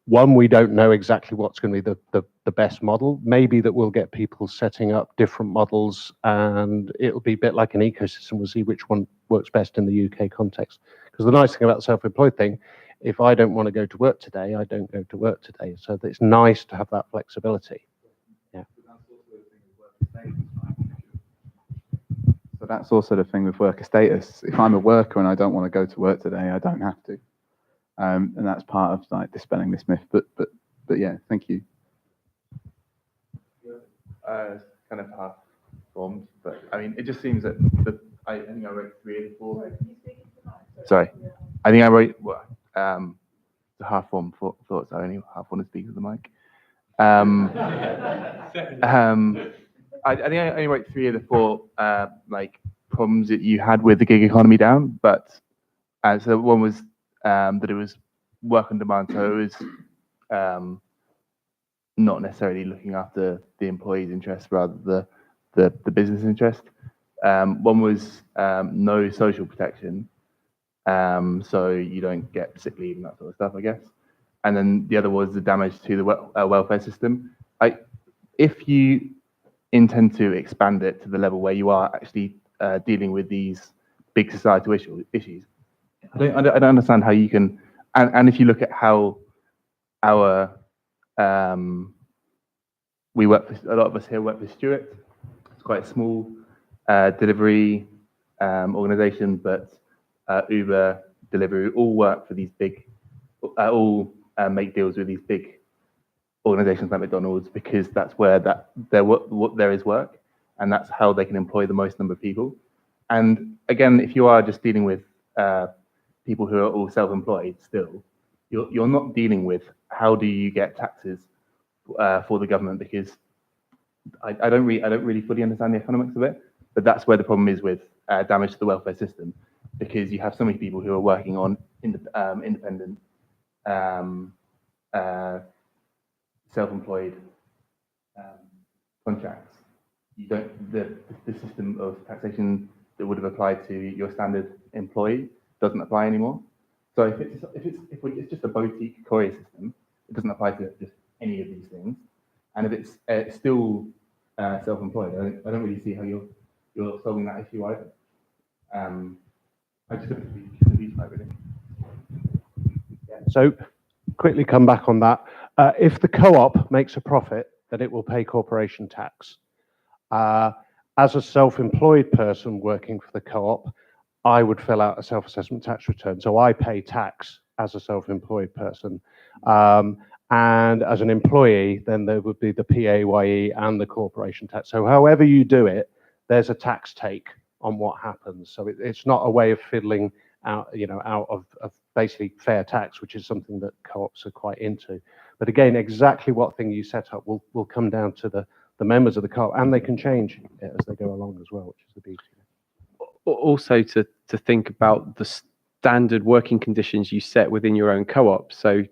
one, we don't know exactly what's going to be the best model. Maybe that we'll get people setting up different models, and it'll be a bit like an ecosystem. We'll see which one works best in the UK context. Because the nice thing about the self-employed thing, if I don't want to go to work today, I don't go to work today. So it's nice to have that flexibility. Yeah. So that's also the thing with worker status. If I'm a worker and I don't want to go to work today, I don't have to. And that's part of like dispelling this myth. But yeah, thank you. Kind of half formed, but I mean, it just seems that I think I wrote 3 of the 4. Sorry, I think I wrote the half formed thoughts. I only half want to speak to the mic. I think I only wrote 3 of the 4 like problems that you had with the gig economy down, but so one was that it was work on demand, so it was not necessarily looking after the employee's interest, rather the business interest. One was no social protection, so you don't get sick leave and that sort of stuff, I guess. And then the other was the damage to the welfare system. if you intend to expand it to the level where you are actually dealing with these big societal issues, I don't understand how you can. And if you look at how our we work for, a lot of us here work for Stuart. It's quite a small delivery organization, but Uber, Deliveroo all work for these big, all make deals with these big organizations like McDonald's, because that's where there is work, and that's how they can employ the most number of people. And again, if you are just dealing with people who are all self-employed, still, you're not dealing with how do you get taxes for the government, because I don't really fully understand the economics of it. But that's where the problem is with damage to the welfare system, because you have so many people who are working on independent, self-employed contracts. You don't the system of taxation that would have applied to your standard employee doesn't apply anymore. So if it's just a boutique courier system, it doesn't apply to just any of these things. And if it's still self-employed, I don't really see how you're solving that issue either. I just don't think really. So quickly come back on that. If the co-op makes a profit, then it will pay corporation tax. As a self-employed person working for the co-op, I would fill out a self-assessment tax return. So I pay tax as a self-employed person. And as an employee, then there would be the PAYE and the corporation tax. So however you do it, there's a tax take on what happens. So it's not a way of fiddling out, out of basically fair tax, which is something that co-ops are quite into. But again, exactly what thing you set up will come down to the members of the co-op, and they can change it as they go along as well, which is the beauty. Also to think about the standard working conditions you set within your own co-op. So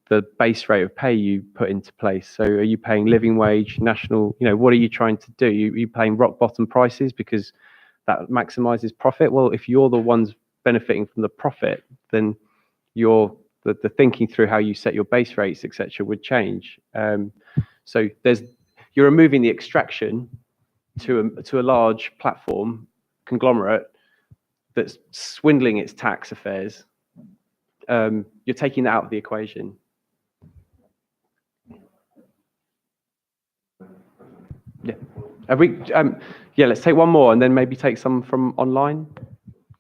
the base rate of pay you put into place. So are you paying living wage, national, what are you trying to do? Are you paying rock bottom prices because that maximizes profit? Well, if you're the ones benefiting from the profit, then the thinking through how you set your base rates, etc., would change. So you're removing the extraction to a large platform conglomerate that's swindling its tax affairs. You're taking that out of the equation. Yeah. Have we? Yeah. Let's take one more, and then maybe take some from online.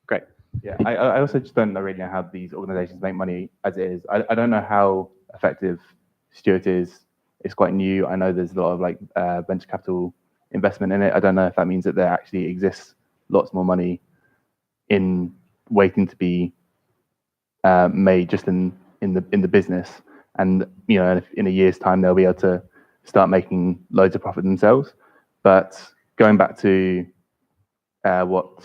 Great. Yeah. I also just don't really know how these organisations make money as it is. I don't know how effective Stuart is. It's quite new. I know there's a lot of venture capital investment in it. I don't know if that means that there actually exists lots more money in waiting to be made just in the business, and if in a year's time they'll be able to start making loads of profit themselves. But going back to what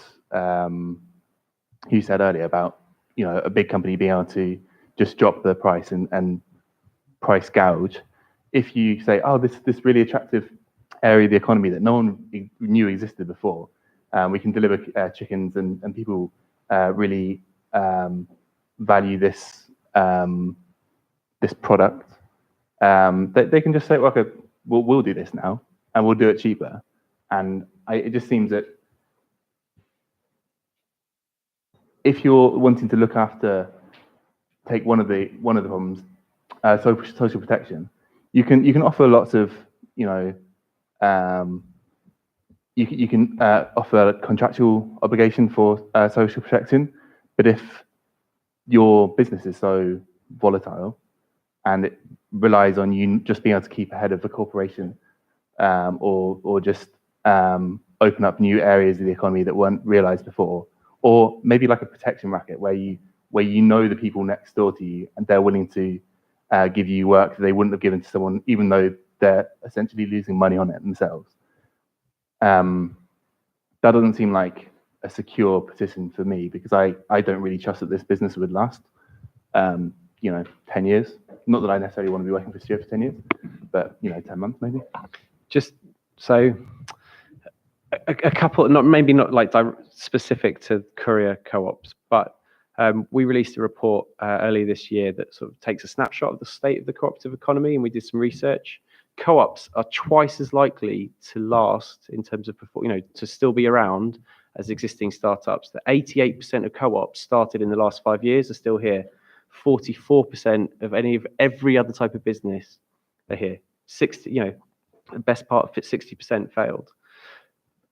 Hugh said earlier about a big company being able to just drop the price and price gouge, if you say, oh, this really attractive area of the economy that no one knew existed before, we can deliver chickens, and people really value this this product, they can just say, well, okay, we'll do this now, and we'll do it cheaper. And it just seems that if you're wanting to look after, take one of the problems, social protection, you can offer lots of you can offer a contractual obligation for social protection, but if your business is so volatile and it relies on you just being able to keep ahead of the corporation, or just open up new areas of the economy that weren't realized before, or maybe like a protection racket where you know the people next door to you and they're willing to give you work that they wouldn't have given to someone, even though they're essentially losing money on it themselves. That doesn't seem like a secure position for me, because I don't really trust that this business would last 10 years. Not that I necessarily want to be working for Stuart for 10 years, but 10 months maybe. Just so a couple, maybe not like specific to courier co-ops, but we released a report earlier this year that sort of takes a snapshot of the state of the cooperative economy, and we did some research. co-ops are twice as likely to last in terms of, to still be around as existing startups. The 88% of co-ops started in the last 5 years are still here. 44% of every other type of business are here. 60, the best part of it, 60% failed.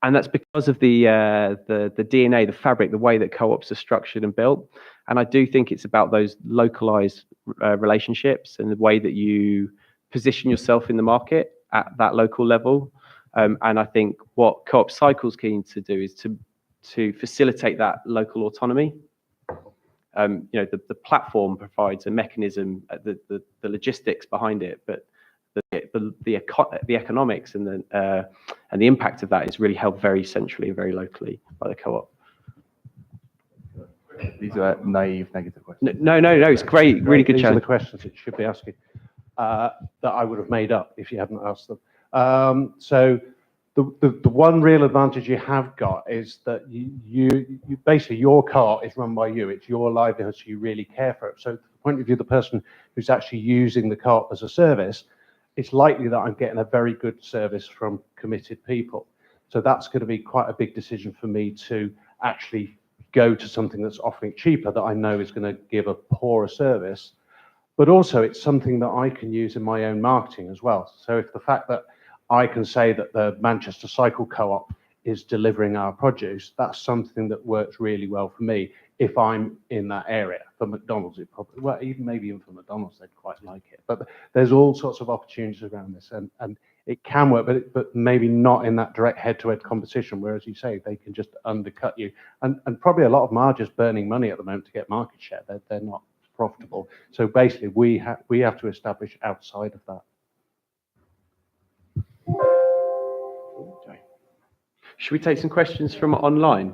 And that's because of the DNA, the fabric, the way that co-ops are structured and built. And I do think it's about those localized relationships and the way that you position yourself in the market at that local level. And I think what Co-op Cycle's keen to do is to facilitate that local autonomy. The platform provides a mechanism, the logistics behind it, but the economics and the impact of that is really held very centrally and very locally by the co-op. These are naive, negative questions. No, it's great, really good These are challenge. the questions that you should be asking that I would have made up if you hadn't asked them. So the one real advantage you have got is that you basically, your car is run by you. It's your livelihood, so you really care for it. So from the point of view of the person who's actually using the car as a service, it's likely that I'm getting a very good service from committed people. So that's going to be quite a big decision for me to actually go to something that's offering cheaper that I know is going to give a poorer service. But also it's something that I can use in my own marketing as well. So if the fact that I can say that the Manchester Cycle Co-op is delivering our produce, that's something that works really well for me if I'm in that area. For McDonald's, it probably, well, even for McDonald's, they'd quite like it. But there's all sorts of opportunities around this, and it can work, but maybe not in that direct head-to-head competition, where, as you say, they can just undercut you. And probably a lot of them are just burning money at the moment to get market share. They're not profitable. So basically, we have to establish outside of that. Should we take some questions from online?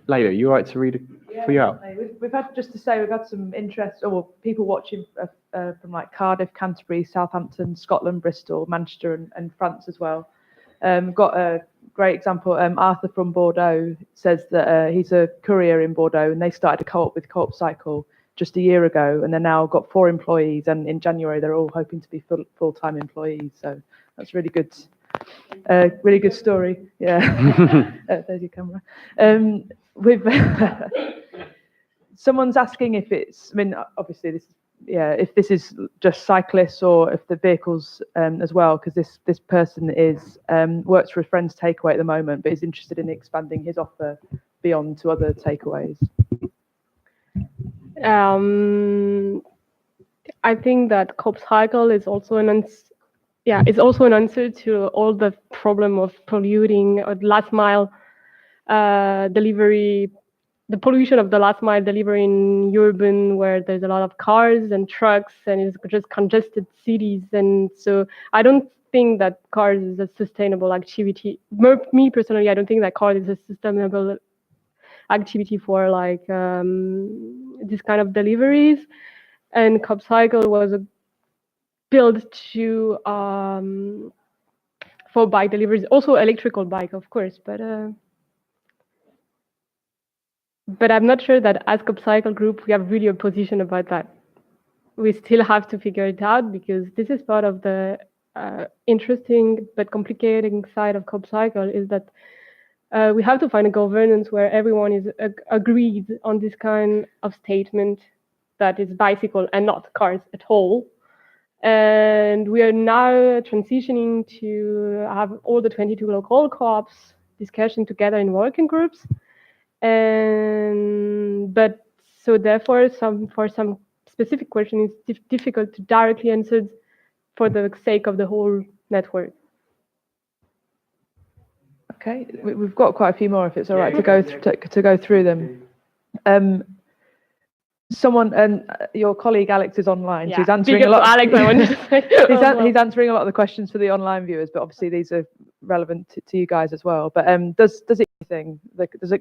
Layla, you all right to read for you out? We've had, just to say, we've had some interest, or people watching from like Cardiff, Canterbury, Southampton, Scotland, Bristol, Manchester, and France as well. We've got a great example. Arthur from Bordeaux says that he's a courier in Bordeaux, and they started a co-op with Co-op Cycle just a year ago, and they're now got 4 employees, and in January they're all hoping to be full-time employees. So that's really good. Really good story. Yeah. There's your camera. Someone's asking if it's, I mean, obviously this, if this is just cyclists or if the vehicles as well, because this person is works for a friend's takeaway at the moment, but is interested in expanding his offer beyond to other takeaways. I think that Co-op Cycle is also it's also an answer to all the problem of polluting or last mile delivery, the pollution of the last mile delivery in urban, where there's a lot of cars and trucks and it's just congested cities. And so I don't think that cars is a sustainable activity. Me personally, I don't think that cars is a sustainable activity for like this kind of deliveries. And Co-op Cycle was built to for bike deliveries, also electrical bike, of course, but I'm not sure that as Co-op Cycle Group we have really a position about that. We still have to figure it out, because this is part of the interesting but complicating side of Co-op Cycle, is that we have to find a governance where everyone is agreed on this kind of statement that is bicycle and not cars at all. And we are now transitioning to have all the 22 local co-ops discussing together in working groups. But so therefore, for some specific questions, it's difficult to directly answer for the sake of the whole network. Okay, we've got quite a few more, if it's all right, to go through them. Someone, and your colleague Alex is online, so he's answering a lot. Alex, I wanted to say. He's answering a lot of the questions for the online viewers, but obviously these are relevant to you guys as well. But does it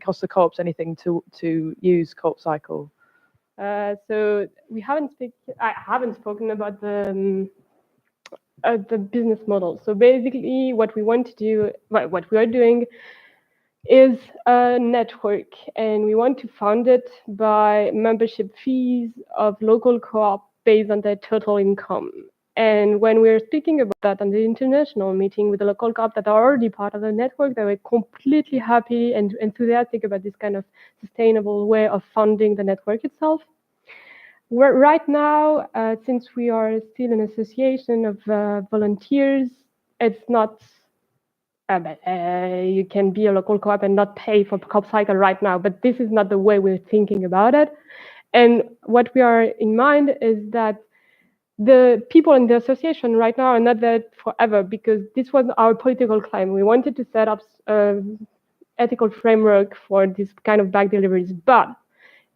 cost the co-ops anything to use Co-op Cycle? So I haven't spoken about the business model. So basically, what we want to do, what we are doing, is a network, and we want to fund it by membership fees of local co-op based on their total income. And when we're speaking about that on the international meeting with the local co-op that are already part of the network, they were completely happy and enthusiastic about this kind of sustainable way of funding the network itself. Right now, since we are still an association of volunteers, it's not, you can be a local co-op and not pay for COP cycle right now, but this is not the way we're thinking about it. And what we are in mind is that the people in the association right now are not there forever, because this was our political claim. We wanted to set up ethical framework for this kind of back deliveries, but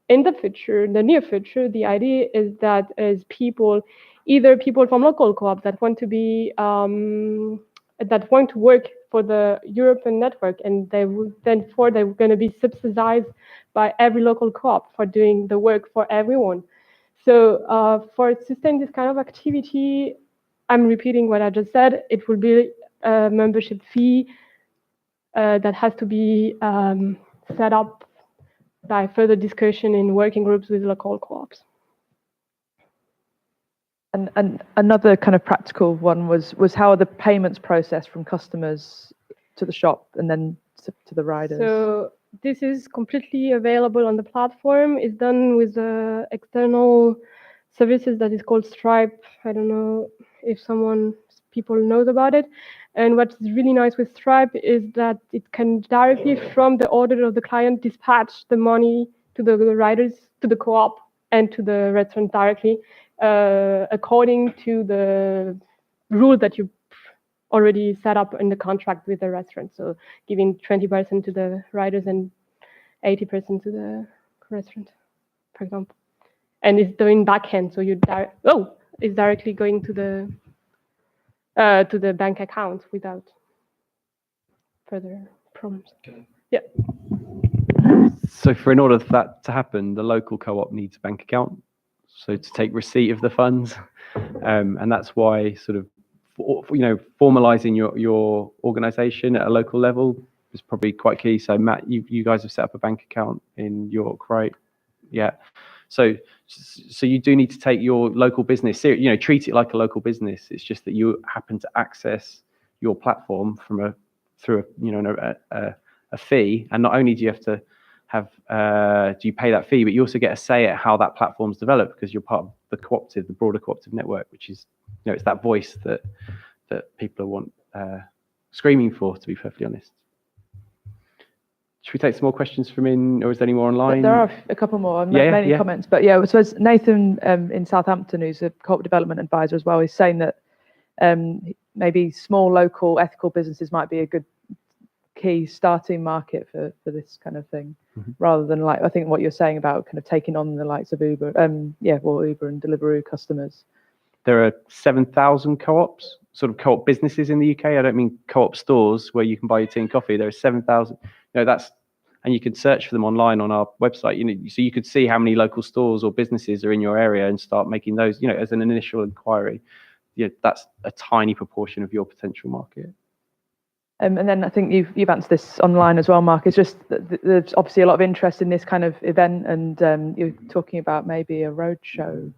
in the future, the near future, the idea is that as people, either people from local co-ops that want to be that want to work for the European network, and they're going to be subsidized by every local co-op for doing the work for everyone. So for sustain this kind of activity, I'm repeating what I just said. It will be a membership fee that has to be set up by further discussion in working groups with local co-ops. And another kind of practical one was how are the payments processed from customers to the shop and then to the riders? So this is completely available on the platform. It's done with external services that is called Stripe. I don't know if people knows about it. And what's really nice with Stripe is that it can directly from the order of the client dispatch the money to the riders, to the co-op, and to the restaurant directly, according to the rule that you already set up in the contract with the restaurant. So giving 20% to the riders and 80% to the restaurant, for example. And it's doing backhand, so it's directly going to the bank account without further problems. Yeah. So in order for that to happen, the local co-op needs a bank account, so to take receipt of the funds, and that's why sort of formalizing your organization at a local level is probably quite key. So Matt, you guys have set up a bank account in York, right? Yeah. So you do need to take your local business, treat it like a local business. It's just that you happen to access your platform through a fee, and not only do you have to do you pay that fee, but you also get a say at how that platform's developed, because you're part of the cooperative, the broader cooperative network, which is it's that voice that people want screaming for, to be perfectly honest. Should we take some more questions from in, or is there any more online? There are a couple more, mainly comments. But so as Nathan in Southampton, who's a corporate development advisor as well, is saying that maybe small local ethical businesses might be a good key starting market for this kind of thing, rather than like I think what you're saying about kind of taking on the likes of Uber, Uber and Deliveroo customers. There are 7,000 co-ops, sort of co-op businesses in the UK. I don't mean co-op stores where you can buy your tea and coffee. There are 7,000. And you can search for them online on our website. So you could see how many local stores or businesses are in your area and start making those. As an initial inquiry. That's a tiny proportion of your potential market. And then I think you've answered this online as well, Mark. It's just that there's obviously a lot of interest in this kind of event, and you're talking about maybe a roadshow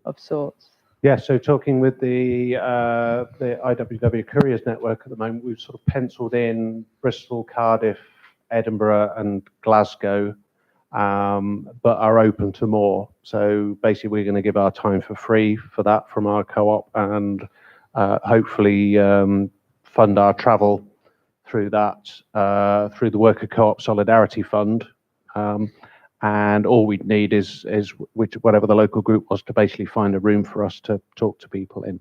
of sorts. Yeah, so talking with the IWW Couriers network at the moment, we've sort of penciled in Bristol, Cardiff, Edinburgh and Glasgow, but are open to more. So basically we're going to give our time for free for that from our co-op, and hopefully fund our travel through that, through the Worker Co-op Solidarity Fund. And all we'd need is whatever the local group was to basically find a room for us to talk to people in.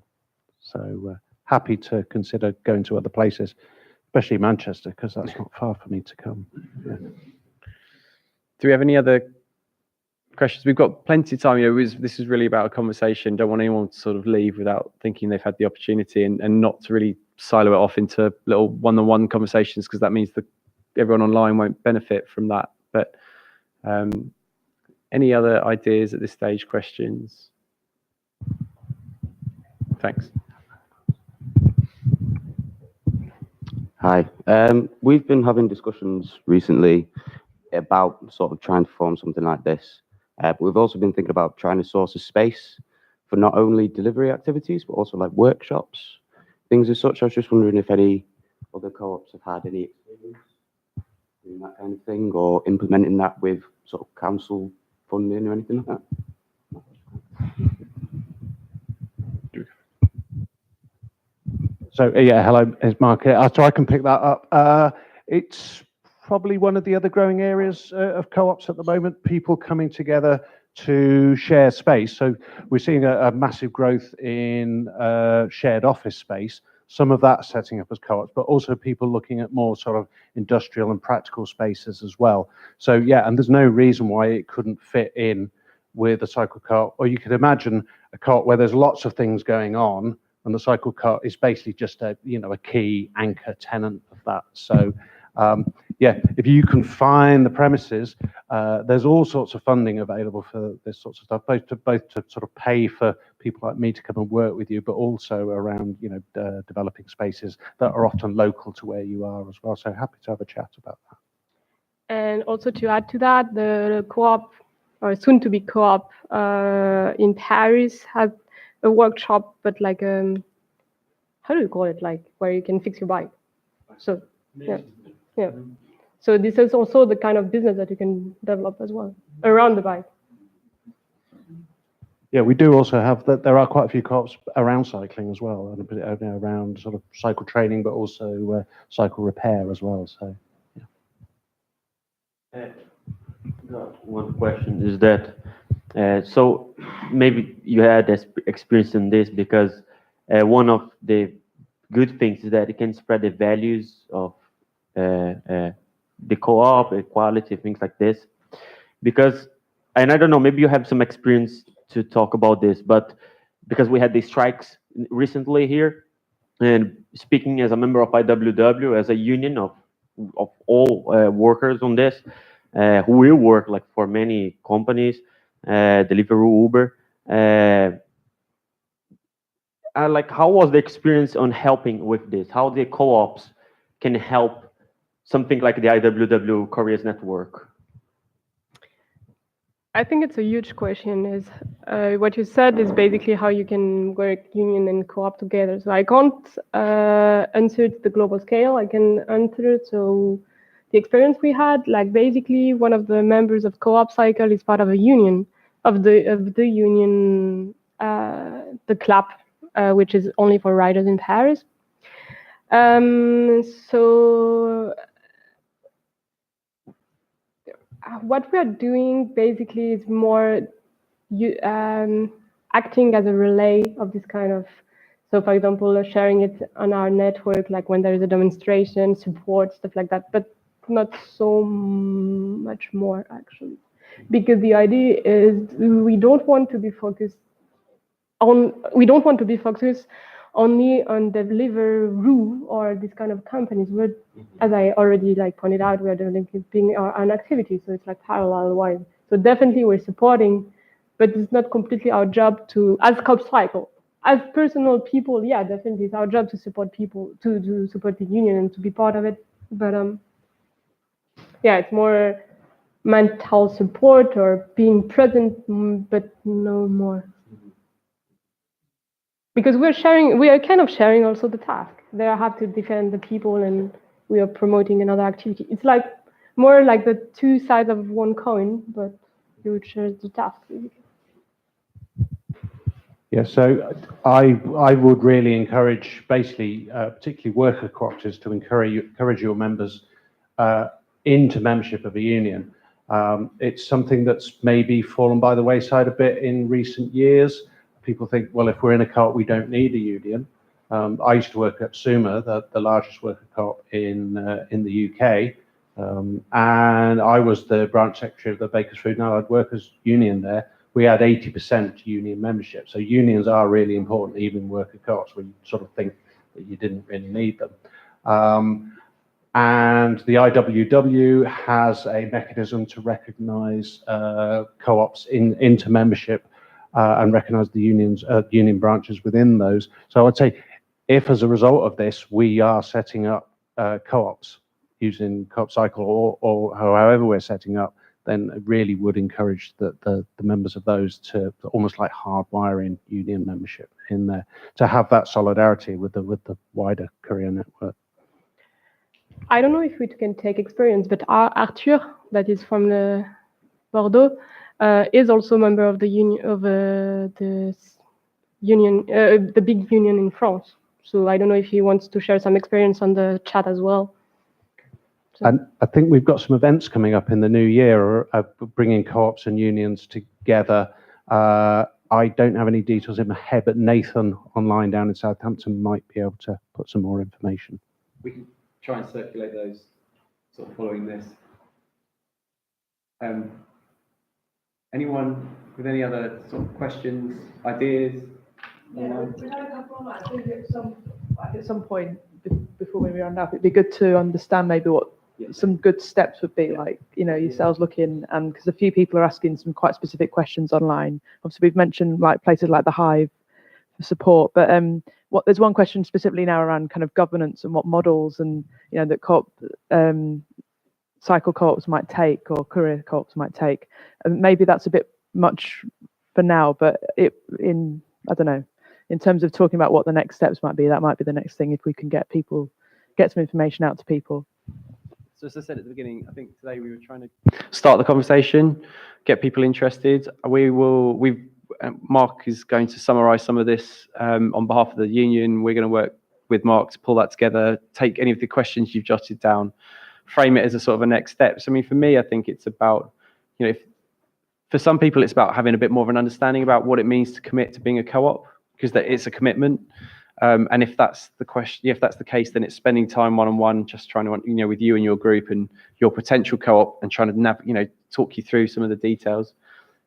So happy to consider going to other places, especially Manchester, because that's not far for me to come. Yeah. Do we have any other questions? We've got plenty of time. This is really about a conversation. Don't want anyone to sort of leave without thinking they've had the opportunity, and not to really silo it off into little one-on-one conversations, because that means that everyone online won't benefit from that. But any other ideas at this stage? Questions? Thanks. Hi. We've been having discussions recently about sort of trying to form something like this, but we've also been thinking about trying to source a space for not only delivery activities, but also like workshops, things as such. I was just wondering if any other co-ops have had any experience doing that kind of thing or implementing that with sort of council funding or anything like that. So yeah, hello, it's Mark here. So I can pick that up. It's probably one of the other growing areas of co-ops at the moment, people coming together to share space. So we're seeing a massive growth in shared office space. Some of that setting up as co-ops, but also people looking at more sort of industrial and practical spaces as well. So yeah, and there's no reason why it couldn't fit in with a cycle co-op. Or you could imagine a co-op where there's lots of things going on, and the cycle co-op is basically just a key anchor tenant of that. So yeah, if you can find the premises, there's all sorts of funding available for this sorts of stuff, both to sort of pay for people like me to come and work with you, but also around developing spaces that are often local to where you are as well. So happy to have a chat about that. And also to add to that, the co-op, or soon to be co-op in Paris, has a workshop, but like how do you call it? Like where you can fix your bike. So yeah. So this is also the kind of business that you can develop as well around the bike. Yeah, we do also have that. There are quite a few co-ops around cycling as well, and around sort of cycle training, but also cycle repair as well. So yeah. One question is that, so maybe you had experience in this because one of the good things is that it can spread the values of the co-op, equality, things like this. Because, and I don't know, maybe you have some experience to talk about this, but because we had these strikes recently here, and speaking as a member of IWW, as a union of all workers on this, who will work like for many companies, Deliveroo, Uber. Like, how was the experience on helping with this? How the co-ops can help something like the IWW Couriers network? I think it's a huge question. Is what you said is basically how you can work union and co-op together. So I can't answer it to the global scale. I can answer to the experience we had. Like basically, one of the members of Co-op Cycle is part of a union of the union, the club, which is only for riders in Paris. So what we are doing basically is more acting as a relay of this kind of, so for example, sharing it on our network, like when there is a demonstration, support, stuff like that, but not so much more actually. Because the idea is we don't want to be focused only on Deliveroo or this kind of companies. We're, as I already pointed out, we are developing our own activity, so it's like parallel-wise. So definitely we're supporting, but it's not completely our job to, as Co-op Cycle, as personal people. Yeah, definitely it's our job to support people, to support the union and to be part of it. But yeah, it's more mental support or being present, but no more. Because we are kind of sharing also the task. They have to defend the people and we are promoting another activity. It's like more like the two sides of one coin, but you share the task. Yeah, so I would really encourage, basically, particularly worker cooperatives, to encourage your members into membership of a union. It's something that's maybe fallen by the wayside a bit in recent years. People think, well, if we're in a co-op, we don't need a union. I used to work at Suma, the largest worker co-op in the UK, and I was the branch secretary of the Bakers Food and Allied Workers Union there. We had 80% union membership. So unions are really important, even in worker co-ops, where you sort of think that you didn't really need them. And the IWW has a mechanism to recognise co-ops into membership and recognise the union branches within those. So I'd say, if as a result of this we are setting up co-ops using Co-op Cycle or however we're setting up, then I really would encourage the members of those to almost like hardwiring union membership in there to have that solidarity with the wider courier network. I don't know if we can take experience, but Arthur, that is from the Bordeaux, is also a member of the union the big union in France. So I don't know if he wants to share some experience on the chat as well. So. And I think we've got some events coming up in the new year of bringing co-ops and unions together. I don't have any details in my head, but Nathan online down in Southampton might be able to put some more information. We can try and circulate those sort of following this. Anyone with any other sort of questions, ideas? Yeah, we had a couple. I think at some point before we round up, it'd be good to understand maybe what some good steps would be, like, you know, yourselves looking, and because a few people are asking some quite specific questions online. Obviously, we've mentioned like places like the Hive for support, but there's one question specifically now around kind of governance and what models and, you know, that co-op cycle co-ops might take or courier co-ops might take. And maybe that's a bit much for now, but I don't know, in terms of talking about what the next steps might be, that might be the next thing if we can get some information out to people. So as I said at the beginning, I think today we were trying to start the conversation, get people interested. Mark is going to summarise some of this on behalf of the union. We're going to work with Mark to pull that together, take any of the questions you've jotted down, frame it as a sort of a next step. So I mean, for me, I think it's about, you know, for some people, it's about having a bit more of an understanding about what it means to commit to being a co-op, because it's a commitment. And if that's the question, if that's the case, then it's spending time one-on-one, just trying to, you know, with you and your group and your potential co-op, and trying to talk you through some of the details.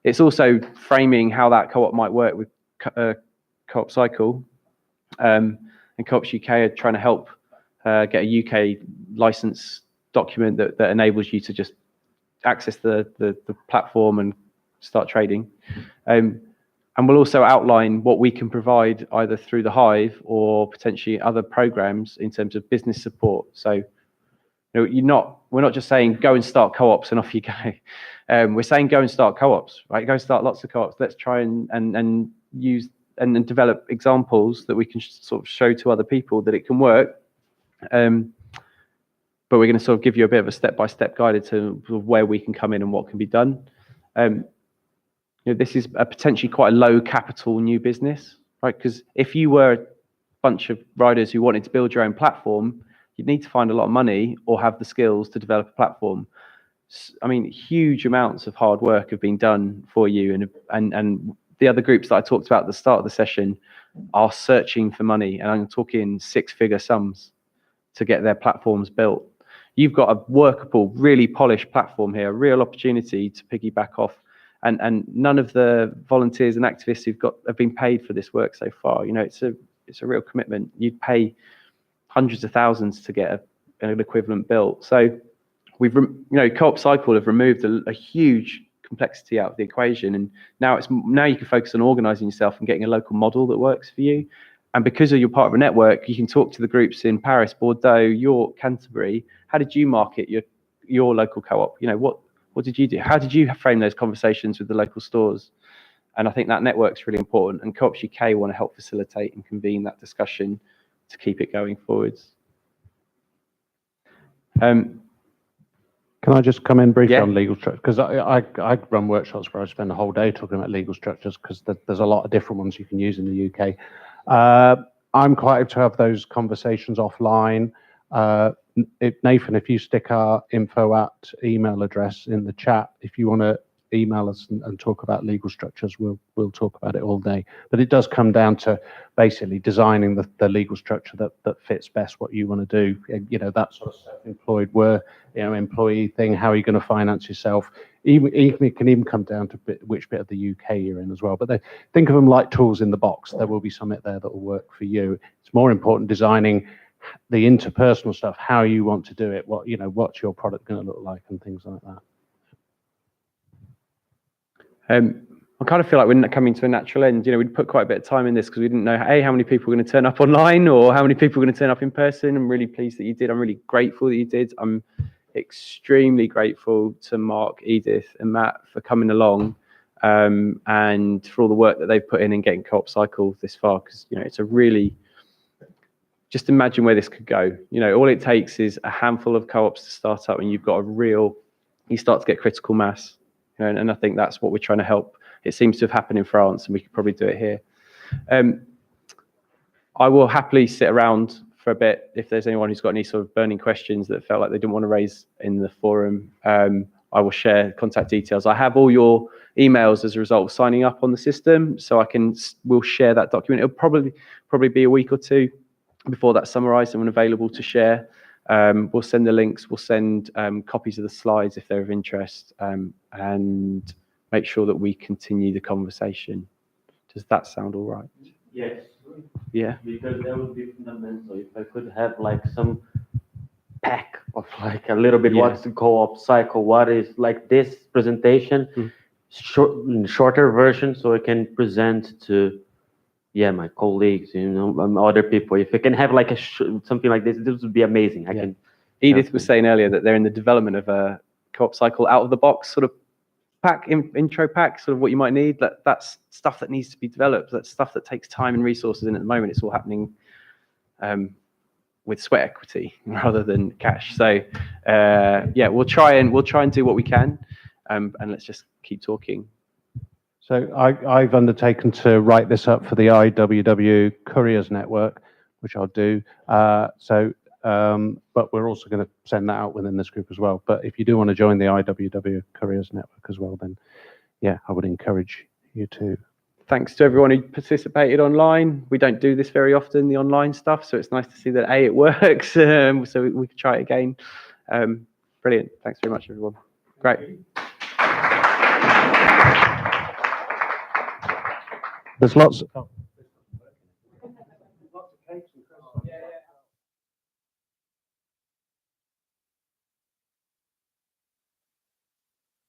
It's also framing how that co-op might work with Co-op Cycle, and Co-ops UK are trying to help get a UK license document that enables you to just access the platform and start trading. And we'll also outline what we can provide either through the Hive or potentially other programs in terms of business support. So, you know, we're not just saying go and start co-ops and off you go. We're saying go and start co-ops, right? Go start lots of co-ops. Let's try and use and develop examples that we can sort of show to other people that it can work. But we're going to sort of give you a bit of a step-by-step guide to where we can come in and what can be done. You know, this is a potentially quite a low capital new business, right? Because if you were a bunch of riders who wanted to build your own platform, you'd need to find a lot of money or have the skills to develop a platform. I mean, huge amounts of hard work have been done for you, and the other groups that I talked about at the start of the session are searching for money, and I'm talking six-figure sums to get their platforms built. You've got a workable, really polished platform here, a real opportunity to piggyback off. And none of the volunteers and activists have been paid for this work so far. You know, it's a real commitment. You'd pay hundreds of thousands to get an equivalent built. So we've, you know, Co-op Cycle have removed a huge complexity out of the equation, and now you can focus on organising yourself and getting a local model that works for you. And because you're part of a network, you can talk to the groups in Paris, Bordeaux, York, Canterbury. How did you market your local co-op? You know, what did you do? How did you frame those conversations with the local stores? And I think that network's really important, and Co-ops UK want to help facilitate and convene that discussion to keep it going forwards. Can I just come in briefly Yeah. on legal structure? Because I run workshops where I spend the whole day talking about legal structures, because there's a lot of different ones you can use in the UK. I'm quite happy to have those conversations offline. Nathan, if you stick our info@ email address in the chat, if you want to email us and talk about legal structures, we'll talk about it all day. But it does come down to basically designing the legal structure that fits best what you want to do. You know, that sort of self-employed employee thing. How are you going to finance yourself? It can even come down to which bit of the UK you're in as well. But think of them like tools in the box. There will be something there that will work for you. It's more important designing the interpersonal stuff, how you want to do it, what's your product going to look like, and things like that. I kind of feel like we're coming to a natural end. You know, we'd put quite a bit of time in this because we didn't know how many people were going to turn up online or how many people were going to turn up in person. I'm really pleased that you did. I'm really grateful that you did. extremely grateful to Mark, Edith, and Matt for coming along, and for all the work that they've put in getting Co-op Cycle this far. Because it's a really, just imagine where this could go. All it takes is a handful of co-ops to start up, and you've got you start to get critical mass. And I think that's what we're trying to help. It seems to have happened in France, and we could probably do it here. I will happily sit around for a bit if there's anyone who's got any sort of burning questions that felt like they didn't want to raise in the forum. I will share contact details. I have all your emails as a result of signing up on the system, so we'll share that document. It'll probably be a week or two before that's summarized and available to share. We'll send the links, we'll send copies of the slides if they're of interest, and make sure that we continue the conversation. Does that sound all right? Yes. Yeah. Because that would be fundamental. If I could have like some pack of like a little bit what's the co-op cycle, what is like this presentation, shorter version, so I can present to my colleagues, other people. If I can have like something like this would be amazing. Edith was saying earlier that they're in the development of a Co-op Cycle out of the box sort of pack, intro pack, sort of what you might need. That's stuff that needs to be developed. That's stuff that takes time and resources, and at the moment it's all happening with sweat equity rather than cash. So we'll try and do what we can, and let's just keep talking. So I've undertaken to write this up for the IWW Couriers Network, which I'll do. But we're also going to send that out within this group as well. But if you do want to join the IWW Couriers Network as well, then I would encourage you to. Thanks to everyone who participated online. We don't do this very often, the online stuff, so it's nice to see that it works. So we can try it again. Brilliant. Thanks very much, everyone. Great. There's lots.